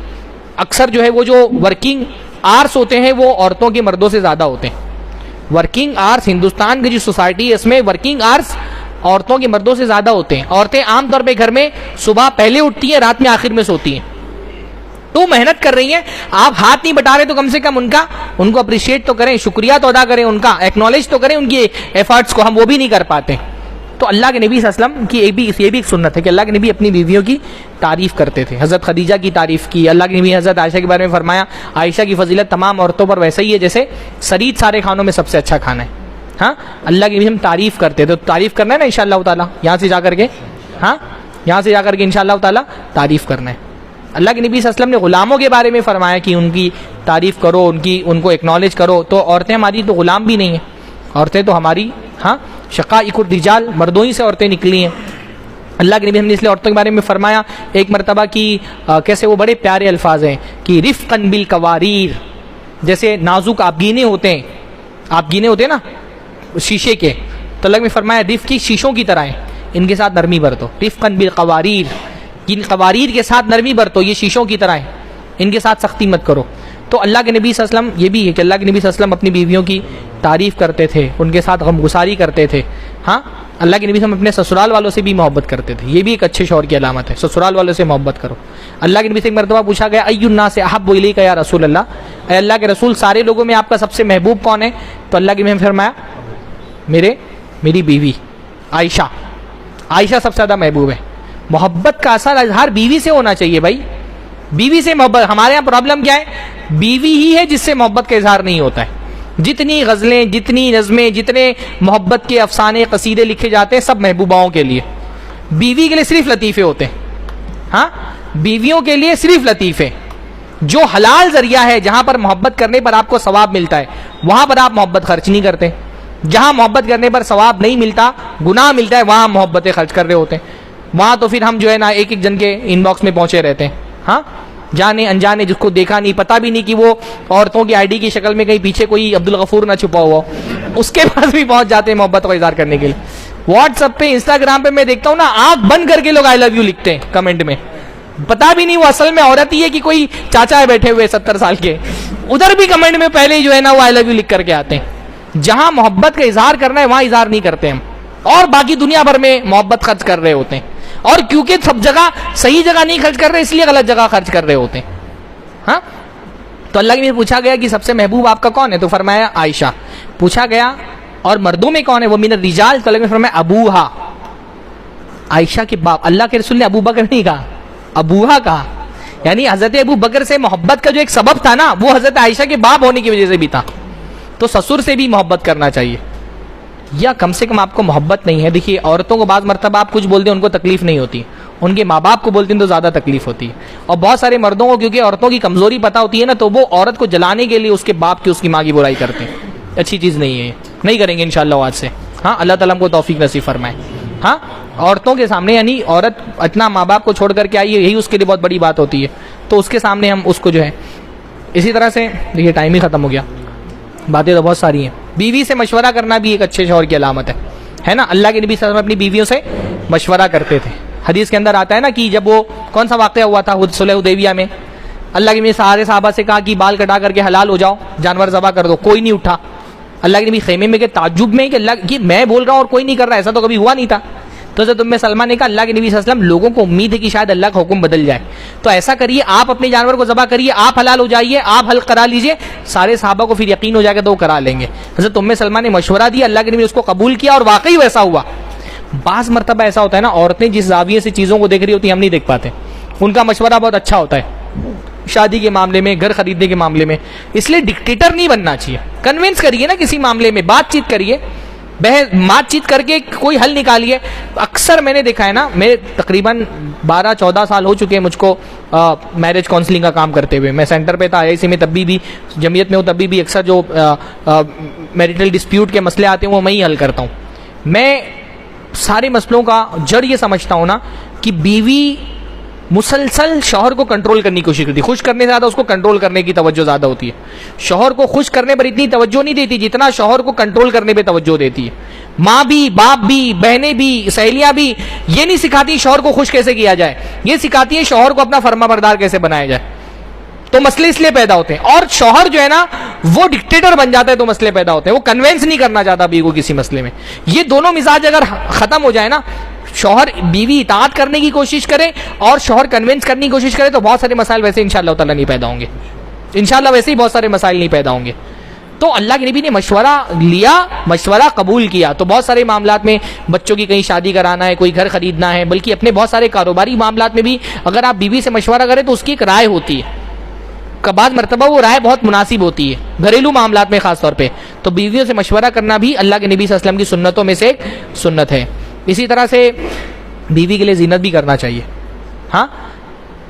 [SPEAKER 1] اکثر جو ہے وہ جو ورکنگ آرس ہوتے ہیں وہ عورتوں کے مردوں سے زیادہ ہوتے ہیں. ورکنگ آرس ہندوستان کی جو سوسائٹی ہے اس میں ورکنگ آرس عورتوں کے مردوں سے زیادہ ہوتے ہیں. عورتیں عام طور پہ گھر میں صبح پہلے اٹھتی ہیں, رات میں آخر میں سوتی ہیں, تو محنت کر رہی ہیں. آپ ہاتھ نہیں بٹا رہے تو کم سے کم ان کو اپریشیٹ تو کریں, شکریہ تو ادا کریں, ان کا ایکنالج تو کریں ان کی ایفرٹس کو. ہم وہ بھی نہیں کر پاتے. تو اللہ کے نبی صلی اللہ علیہ وسلم کی یہ بھی ایک سنت ہے کہ اللہ کے نبی اپنی بیویوں کی تعریف کرتے تھے. حضرت خدیجہ کی تعریف کی. اللہ کے نبی حضرت عائشہ کے بارے میں فرمایا عائشہ کی فضیلت تمام عورتوں پر ویسے ہی ہے جیسے سرید سارے کھانوں میں سب سے اچھا کھانا ہے. ہاں, اللہ کے نبی ہم تعریف کرتے تھے, تو تعریف کرنا ہے نا انشاءاللہ تعالیٰ یہاں سے جا کر کے. ہاں, یہاں سے جا کر کے انشاءاللہ تعالیٰ تعریف کرنا ہے. اللہ کے نبی صلی اللہ علیہ وسلم نے غلاموں کے بارے میں فرمایا کہ ان کی تعریف کرو, ان کو ایکنالج کرو. تو عورتیں ہماری تو غلام بھی نہیں ہیں, عورتیں تو ہماری شقائق الرجال, مردوں ہی سے عورتیں نکلی ہیں. اللہ کے نبی نے اس لیے عورتوں کے بارے میں فرمایا ایک مرتبہ کی کیسے وہ بڑے پیارے الفاظ ہیں کہ رفقاً بالقواریر، جیسے نازک آبگینے ہوتے ہیں نا شیشے کے، تو اللہ نے فرمایا رفق کی شیشوں کی طرح ہیں، ان کے ساتھ نرمی برتو، رفقاً بالقواریر، ان قواریر کے ساتھ نرمی برتو، یہ شیشوں کی طرح ہیں، ان کے ساتھ سختی مت کرو۔ تو اللہ کے نبی صلی اللہ علیہ وسلم یہ بھی ہے کہ اللہ کے نبی صلی اللہ علیہ وسلم اپنی بیویوں کی تعریف کرتے تھے، ان کے ساتھ غمگساری کرتے تھے۔ ہاں اللہ کے نبی صلی اللہ علیہ وسلم اپنے سسرال والوں سے بھی محبت کرتے تھے، یہ بھی ایک اچھے شوہر کی علامت ہے، سسرال والوں سے محبت کرو۔ اللہ کے نبی سے ایک مرتبہ پوچھا گیا ای الناس احب الیک یا رسول اللہ، اے اللہ کے رسول سارے لوگوں میں آپ کا سب سے محبوب کون ہے؟ تو اللہ کے نبی نے فرمایا میری بیوی عائشہ سب سے زیادہ محبوب ہے۔ محبت کا اصل اظہار بیوی سے ہونا چاہیے بھائی، بیوی سے محبت۔ ہمارے یہاں پرابلم کیا ہے؟ بیوی ہی ہے جس سے محبت کا اظہار نہیں ہوتا ہے۔ جتنی غزلیں، جتنی نظمیں، جتنے محبت کے افسانے قصیدے لکھے جاتے ہیں سب محبوباؤں کے لیے، بیوی کے لیے صرف لطیفے ہوتے ہیں۔ ہاں بیویوں کے لیے صرف لطیفے، جو حلال ذریعہ ہے جہاں پر محبت کرنے پر آپ کو ثواب ملتا ہے وہاں پر آپ محبت خرچ نہیں کرتے، جہاں محبت کرنے پر ثواب نہیں ملتا، گناہ ملتا ہے، وہاں محبتیں خرچ کر رہے ہوتے ہیں۔ وہاں تو پھر ہم جو ہے نا ایک جن کے ان باکس میں پہنچے رہتے ہیں، ہاں جانے انجانے، جس کو دیکھا نہیں، پتہ بھی نہیں کہ وہ عورتوں کی آئی ڈی کی شکل میں کہیں پیچھے کوئی عبدالغفور نہ چھپا ہوا ہو، اس کے پاس بھی پہنچ جاتے ہیں محبت کا اظہار کرنے کے لیے۔ واٹس ایپ پہ، انسٹاگرام پہ میں دیکھتا ہوں نا آنکھ بند کر کے لوگ آئی لو یو لکھتے ہیں کمنٹ میں، پتا بھی نہیں وہ اصل میں عورت ہی ہے کہ کوئی چاچا ہے بیٹھے ہوئے 70 سال کے، ادھر بھی کمنٹ میں پہلے ہی جو ہے نا وہ آئی لو یو لکھ کر کے آتے ہیں۔ جہاں محبت کا اظہار کرنا ہے وہاں اظہار نہیں کرتے ہم، اور باقی دنیا بھر میں محبت خرچ کر رہے ہوتے ہیں، اور کیونکہ سب جگہ صحیح جگہ نہیں خرچ کر رہے اس لیے غلط جگہ خرچ کر رہے ہوتے ہیں۔ ہاں تو اللہ کے پوچھا گیا کہ سب سے محبوب آپ کا کون ہے؟ تو فرمایا عائشہ۔ پوچھا گیا اور مردوں میں کون ہے؟ وہ من الرجال، تو اللہ نے فرمایا ابوہا، عائشہ کے باپ۔ اللہ کے رسول نے ابو بکر نہیں کہا، ابوہا کہا، یعنی حضرت ابو بکر سے محبت کا جو ایک سبب تھا نا وہ حضرت عائشہ کے باپ ہونے کی وجہ سے بھی تھا۔ تو سسر سے بھی محبت کرنا چاہیے، یا کم سے کم آپ کو محبت نہیں ہے۔ دیکھیے عورتوں کو بعض مرتبہ آپ کچھ بول دیں ان کو تکلیف نہیں ہوتی، ان کے ماں باپ کو بولتے ہیں تو زیادہ تکلیف ہوتی ہے، اور بہت سارے مردوں کو کیونکہ عورتوں کی کمزوری پتہ ہوتی ہے نا تو وہ عورت کو جلانے کے لیے اس کے باپ کی، اس کی ماں کی برائی کرتے ہیں۔ اچھی چیز نہیں ہے، نہیں کریں گے انشاءاللہ آج سے۔ ہاں اللہ تعالیٰ ہم کو توفیق نصیب فرمائے۔ ہاں عورتوں کے سامنے، یعنی عورت اتنا ماں باپ کو چھوڑ کر کے آئی ہے، یہی اس کے لیے بہت بڑی بات ہوتی ہے، تو اس کے سامنے ہم اس کو جو ہے اسی طرح سے، دیکھیے ٹائم ہی ختم ہو گیا، باتیں تو بہت ساری ہیں۔ بیوی سے مشورہ کرنا بھی ایک اچھے شوہر کی علامت ہے نا۔ اللہ کے نبی صلی اللہ علیہ وسلم اپنی بیویوں سے مشورہ کرتے تھے۔ حدیث کے اندر آتا ہے نا کہ جب وہ کون سا واقعہ ہوا تھا صلح حدیبیہ میں، اللہ کے نبی سارے صحابہ سے کہا کہ بال کٹا کر کے حلال ہو جاؤ، جانور ذبح کر دو، کوئی نہیں اٹھا۔ اللہ کے نبی خیمے میں کہ تعجب میں کہ اللہ کہ میں بول رہا ہوں اور کوئی نہیں کر رہا، ایسا تو کبھی ہوا نہیں تھا۔ تو حضرت ام سلمہ نے کہا اللہ کے نبی صلی اللہ علیہ وسلم لوگوں کو امید ہے کہ شاید اللہ کا حکم بدل جائے، تو ایسا کریے آپ اپنے جانور کو ذبح کریے، آپ حلال ہو جائیے، آپ حل کرا لیجئے، سارے صحابہ کو پھر یقین ہو جائے گا تو وہ کرا لیں گے۔ حضرت ام سلمہ نے مشورہ دیا، اللہ کے نبی نے اس کو قبول کیا اور واقعی ویسا ہوا۔ بعض مرتبہ ایسا ہوتا ہے نا عورتیں جس زاویے سے چیزوں کو دیکھ رہی ہوتی ہیں ہم نہیں دیکھ پاتے، ان کا مشورہ بہت اچھا ہوتا ہے شادی کے معاملے میں، گھر خریدنے کے معاملے میں۔ اس لیے ڈکٹیٹر نہیں بننا چاہیے، کنونس کریے نا کسی معاملے میں، بات چیت کریے، بات چیت کر کے کوئی حل نکالیے۔ اکثر میں نے دیکھا ہے نا، میں تقریباً 12-14 سال ہو چکے ہیں مجھ کو میرج کاؤنسلنگ کا کام کرتے ہوئے۔ میں سینٹر پہ تھا IIC میں، تبھی بھی جمعیت میں ہوں، تبھی بھی اکثر جو میریٹل ڈسپیوٹ کے مسئلے آتے ہیں وہ میں ہی حل کرتا ہوں۔ میں سارے مسئلوں کا جڑ یہ سمجھتا ہوں نا کہ بیوی مسلسل شوہر کو کنٹرول کرنے کی کوشش کرتی ہے، خوش کرنے سے زیادہ اس کو کنٹرول کرنے کی توجہ زیادہ ہوتی ہے۔ شوہر کو خوش کرنے پر اتنی توجہ نہیں دیتی جتنا شوہر کو کنٹرول کرنے پہ توجہ دیتی ہے۔ ماں بھی، باپ بھی، بہنیں بھی، سہیلیاں بھی یہ نہیں سکھاتی شوہر کو خوش کیسے کیا جائے، یہ سکھاتی ہے شوہر کو اپنا فرما بردار کیسے بنایا جائے۔ تو مسئلے اس لیے پیدا ہوتے ہیں، اور شوہر جو ہے نا وہ ڈکٹیٹر بن جاتا ہے تو مسئلے پیدا ہوتے ہیں، وہ کنوینس نہیں کرنا چاہتا بیوی کو کسی مسئلے میں۔ یہ دونوں مزاج اگر ختم ہو جائے نا، شوہر بیوی اطاعت کرنے کی کوشش کرے اور شوہر کنوینس کرنے کی کوشش کرے، تو بہت سارے مسائل ویسے انشاءاللہ تعالیٰ نہیں پیدا ہوں گے، انشاءاللہ ویسے ہی بہت سارے مسائل نہیں پیدا ہوں گے۔ تو اللہ کے نبی نے مشورہ لیا، مشورہ قبول کیا، تو بہت سارے معاملات میں بچوں کی کہیں شادی کرانا ہے، کوئی گھر خریدنا ہے، بلکہ اپنے بہت سارے کاروباری معاملات میں بھی اگر آپ بیوی سے مشورہ کریں تو اس کی ایک رائے ہوتی ہے، بعض مرتبہ وہ رائے بہت مناسب ہوتی ہے گھریلو معاملات میں خاص طور پہ۔ تو بیویوں سے مشورہ کرنا بھی اللہ کے نبی صلی اللہ علیہ وسلم کی سنتوں میں سے ایک سنت ہے۔ اسی طرح سے بیوی کے لیے زینت بھی کرنا چاہیے۔ ہاں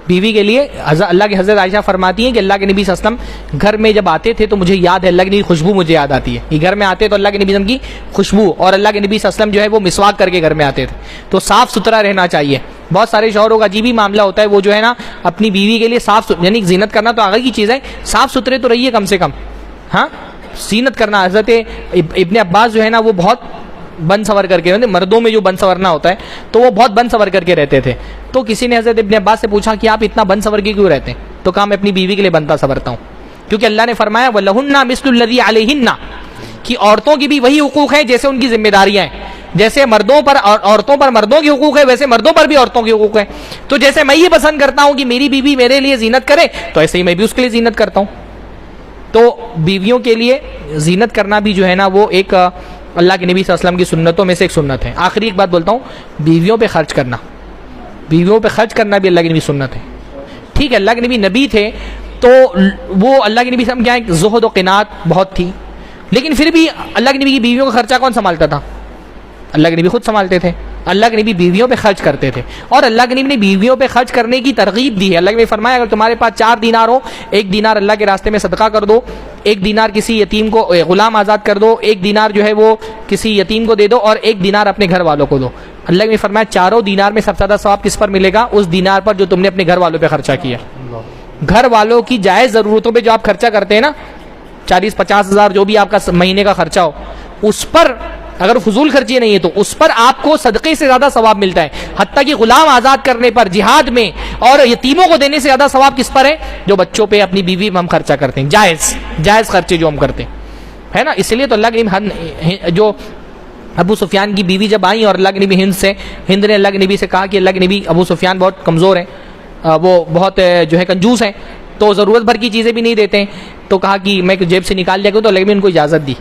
[SPEAKER 1] بیوی کے لیے اللہ کی حضرت عائشہ فرماتی ہیں کہ اللہ کے نبی صلی اللہ علیہ وسلم گھر میں جب آتے تھے تو مجھے یاد ہے اللہ کی خوشبو مجھے یاد آتی ہے. یہ گھر میں آتے تو اللہ کے نبی صلی اللہ علیہ وسلم کی خوشبو, اور اللہ کے نبی صلی اللہ علیہ وسلم جو ہے وہ مسواک کر کے گھر میں آتے تھے. تو صاف ستھرا رہنا چاہیے. بہت سارے شوہروں کا عجیب ہی معاملہ ہوتا ہے, وہ جو ہے نا اپنی بیوی کے لیے صاف, یعنی زینت کرنا تو آگے کی چیز ہے, صاف ستھرے تو رہیے کم سے کم. ہاں, زینت کرنا. حضرت ابن عباس جو ہے نا وہ بہت بن سور کر کے, مردوں میں جو بن سورنا ہوتا ہے تو وہ بہت بن سور کر کے رہتے تھے. تو کسی نے حضرت ابن عباس سے پوچھا کہ آپ اتنا بن سور کے کیوں رہتے ہیں؟ تو کہا میں اپنی بیوی کے لیے بنتا سورتا ہوں, کیونکہ اللہ نے فرمایا وَلَهُنَّ مِثْلُ الَّذِي عَلَيْهِنَّ, کہ عورتوں کی بھی وہی حقوق ہیں جیسے ان کی ذمہ داریاں ہیں. جیسے مردوں پر عورتوں پر مردوں کی حقوق ہے ویسے مردوں پر بھی عورتوں کی حقوق ہے. تو جیسے میں یہ پسند کرتا ہوں کہ میری بیوی میرے لیے زینت کرے, تو ایسے ہی میں بھی اس کے لیے زینت کرتا ہوں. تو بیویوں کے لیے زینت کرنا بھی جو ہے نا وہ ایک اللہ کے نبی صلی اللہ علیہ وسلم کی سنتوں میں سے ایک سنت ہے. آخری ایک بات بولتا ہوں, بیویوں پہ خرچ کرنا, بیویوں پہ خرچ کرنا بھی اللہ کے نبی سنت ہے. ٹھیک ہے, اللہ کے نبی نبی تھے تو وہ اللہ کے نبی صلی اللہ علیہ وسلم کیا ہے, زہد و قناعت بہت تھی, لیکن پھر بھی اللہ کے نبی کی بیویوں کا خرچہ کون سنبھالتا تھا؟ اللہ کے نبی خود سنبھالتے تھے. اللہ کے نبی بیویوں پہ خرچ کرتے تھے, اور اللہ کے نبی نے بیویوں پہ خرچ کرنے کی ترغیب دی ہے. اللہ کے نبی فرمایا اگر تمہارے پاس 4 دینار ہو, 1 دینار اللہ کے راستے میں صدقہ کر دو, 1 دینار کسی یتیم کو غلام آزاد کر دو, 1 دینار جو ہے وہ کسی یتیم کو دے دو, اور 1 دینار اپنے گھر والوں کو دو. اللہ کے نبی فرمایا چاروں دینار میں سب سے زیادہ ثواب کس پر ملے گا؟ اس دینار پر جو تم نے اپنے گھر والوں پہ خرچہ کیا. گھر والوں کی جائز ضرورتوں پہ جو آپ خرچہ کرتے ہیں نا, 40-50 ہزار جو بھی آپ کا مہینے کا خرچہ ہو, اس پر اگر فضول خرچی نہیں ہے تو اس پر آپ کو صدقے سے زیادہ ثواب ملتا ہے. حتیٰ کہ غلام آزاد کرنے پر, جہاد میں, اور یتیموں کو دینے سے زیادہ ثواب کس پر ہے؟ جو بچوں پہ اپنی بیوی میں ہم خرچہ کرتے ہیں, جائز خرچے جو ہم کرتے ہیں, ہے نا. اس لیے تو اللہ کے جو ابو سفیان کی بیوی جب آئی اور اللہ کے نبی ہند نے اللہ کے نبی سے کہا کہ اللہ کے نبی ابو سفیان بہت کمزور ہیں, وہ بہت جو ہے کنجوس ہیں, تو ضرورت بھر کی چیزیں بھی نہیں دیتے ہیں, تو کہا کہ میں جیب سے نکال لیا کروں, تو اللہ کے نبی ان کو اجازت دی,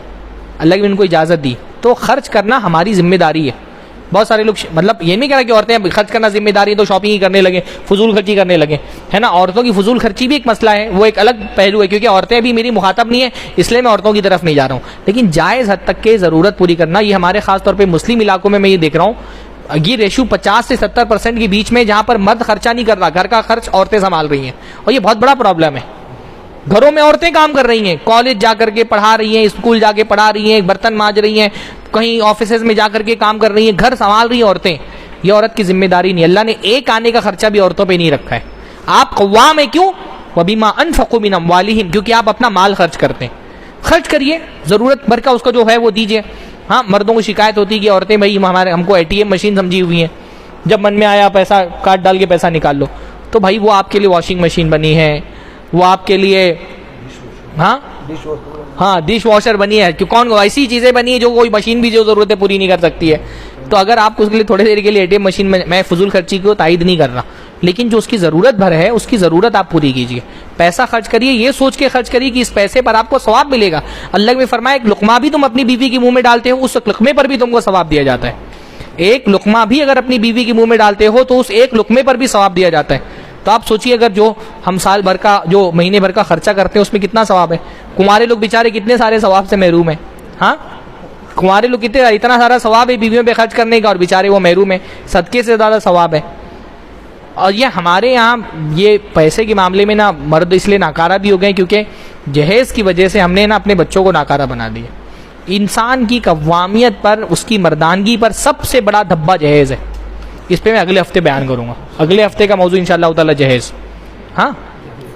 [SPEAKER 1] اللہ کے نبی ان کو اجازت دی. تو خرچ کرنا ہماری ذمہ داری ہے. بہت سارے لوگ مطلب یہ نہیں کہہ رہا کہ عورتیں خرچ کرنا ذمہ داری ہے تو شاپنگ ہی کرنے لگے, فضول خرچی کرنے لگے, ہے نا. عورتوں کی فضول خرچی بھی ایک مسئلہ ہے, وہ ایک الگ پہلو ہے, کیونکہ عورتیں بھی میری مخاطب نہیں ہے, اس لیے میں عورتوں کی طرف نہیں جا رہا ہوں. لیکن جائز حد تک کے ضرورت پوری کرنا, یہ ہمارے خاص طور پہ مسلم علاقوں میں یہ دیکھ رہا ہوں, یہ ریشو 50 سے 70% کے بیچ میں, جہاں پر مرد خرچہ نہیں کر رہا, گھر کا خرچ عورتیں سنبھال رہی ہیں, اور یہ بہت بڑا پرابلم ہے. گھروں میں عورتیں کام کر رہی ہیں, کالج جا کر کے پڑھا رہی ہیں, اسکول جا کے پڑھا رہی ہیں, برتن مانج رہی ہیں, کہیں آفیسز میں جا کر کے کام کر رہی ہیں, گھر سنبھال رہی ہیں عورتیں. یہ عورت کی ذمہ داری نہیں. اللہ نے ایک آنے کا خرچہ بھی عورتوں پہ نہیں رکھا ہے. آپ قوام ہیں, کیوں؟ وَبِمَا أَنفَقُوا مِنْ أَمْوَالِهِمْ, کیونکہ آپ اپنا مال خرچ کرتے ہیں. خرچ کریے, ضرورت بھر کا اس کو جو ہے وہ دیجیے. ہاں, مردوں کو شکایت ہوتی ہے کہ عورتیں بھائی ہم کو ATM مشین سمجھی ہوئی ہیں, جب من میں آیا پیسہ کاٹ ڈال کے پیسہ نکال لو. تو بھائی وہ آپ کے لیے واشنگ مشین بنی ہے, وہ آپ کے لیے ڈش واشر بنی ہے, کہ کون ایسی چیزیں بنی ہے جو کوئی مشین بھی جو ضرورتیں پوری نہیں کر سکتی ہے. تو اگر آپ اس کے لیے تھوڑے دیر کے لیے ATM مشین میں فضول خرچی کو تائید نہیں کر رہا, لیکن جو اس کی ضرورت بھر ہے اس کی ضرورت آپ پوری کیجیے. پیسہ خرچ کریے, یہ سوچ کے خرچ کریے کہ اس پیسے پر آپ کو ثواب ملے گا. اللہ نے فرمایا ایک لقمہ بھی تم اپنی بیوی کے منہ میں ڈالتے ہو, اس لقمے پر بھی تم کو ثواب دیا جاتا ہے. ایک لقمہ بھی اگر اپنی بیوی کے منہ میں ڈالتے ہو تو اس ایک لقمے پر بھی ثواب دیا جاتا ہے. تو آپ سوچیے اگر جو ہم سال بھر کا جو مہینے بھر کا خرچہ کرتے ہیں اس میں کتنا ثواب ہے. کمارے لوگ بیچارے کتنے سارے ثواب سے محروم ہیں. ہاں, کمارے لوگ کتنے, اتنا سارا ثواب ہے بیویوں پہ خرچ کرنے کا, اور بیچارے وہ محروم ہیں. صدقے سے زیادہ ثواب ہے. اور یہ ہمارے یہاں یہ پیسے کے معاملے میں نا مرد اس لیے ناکارہ بھی ہو گئے کیونکہ جہیز کی وجہ سے ہم نے نا اپنے بچوں کو ناکارہ بنا دیا. انسان کی قوامیت پر, اس کی مردانگی پر سب سے بڑا دھبا جہیز ہے. اس پہ میں اگلے ہفتے بیان کروں گا. اگلے ہفتے کا موضوع انشاءاللہ تعالی جہیز. ہاں,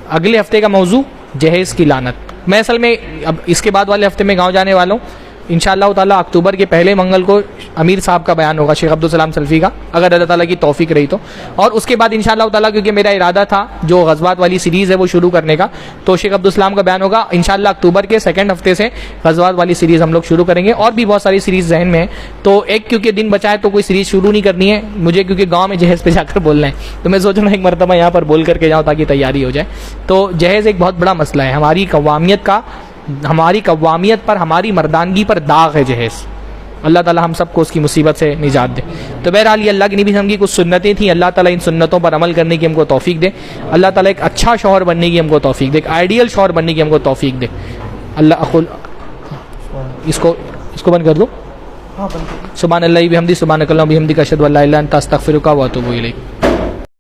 [SPEAKER 1] اگلے ہفتے کا موضوع جہیز کی لعنت. میں اصل میں اب اس کے بعد والے ہفتے میں گاؤں جانے والا ہوں. انشاءاللہ تعالی اکتوبر کے پہلے منگل کو امیر صاحب کا بیان ہوگا, شیخ عبدالسلام سلفی کا, اگر اللہ تعالیٰ کی توفیق رہی تو. اور اس کے بعد انشاءاللہ تعالیٰ, کیونکہ میرا ارادہ تھا جو غزوات والی سیریز ہے وہ شروع کرنے کا, تو شیخ عبدالسلام کا بیان ہوگا انشاءاللہ اکتوبر کے 2nd ہفتے سے. غزوات والی سیریز ہم لوگ شروع کریں گے, اور بھی بہت ساری سیریز ذہن میں ہے. تو ایک کیونکہ دن بچا ہے تو کوئی سیریز شروع نہیں کرنی ہے مجھے, کیونکہ گاؤں میں جہیز پہ جا کر بولنا ہے. تو میں سوچ رہا ہوں ایک مرتبہ یہاں پر بول کر کے جاؤں تاکہ تیاری ہو جائے. تو جہیز ایک بہت بڑا مسئلہ ہے ہماری قوامیت کا, ہماری قوامیت پر, ہماری مردانگی پر داغ ہے جہیز. اللہ تعالیٰ ہم سب کو اس کی مصیبت سے نجات دے. تو بہرحال یہ اللہ کی نبی ہم کی کچھ سنتیں تھیں, اللہ تعالیٰ ان سنتوں پر عمل کرنے کی ہم کو توفیق دے. اللہ تعالیٰ ایک اچھا شوہر بننے کی ہم کو توفیق دے, ایک آئیڈیل شوہر بننے کی ہم کو توفیق دے. اللہ اس کو بند کر دو. سبحان اللہ بحمدہ, سبحانک اللہم وبحمدک, اشہدو ان لا الہ الا انت, استغفرک و اتوب الیک.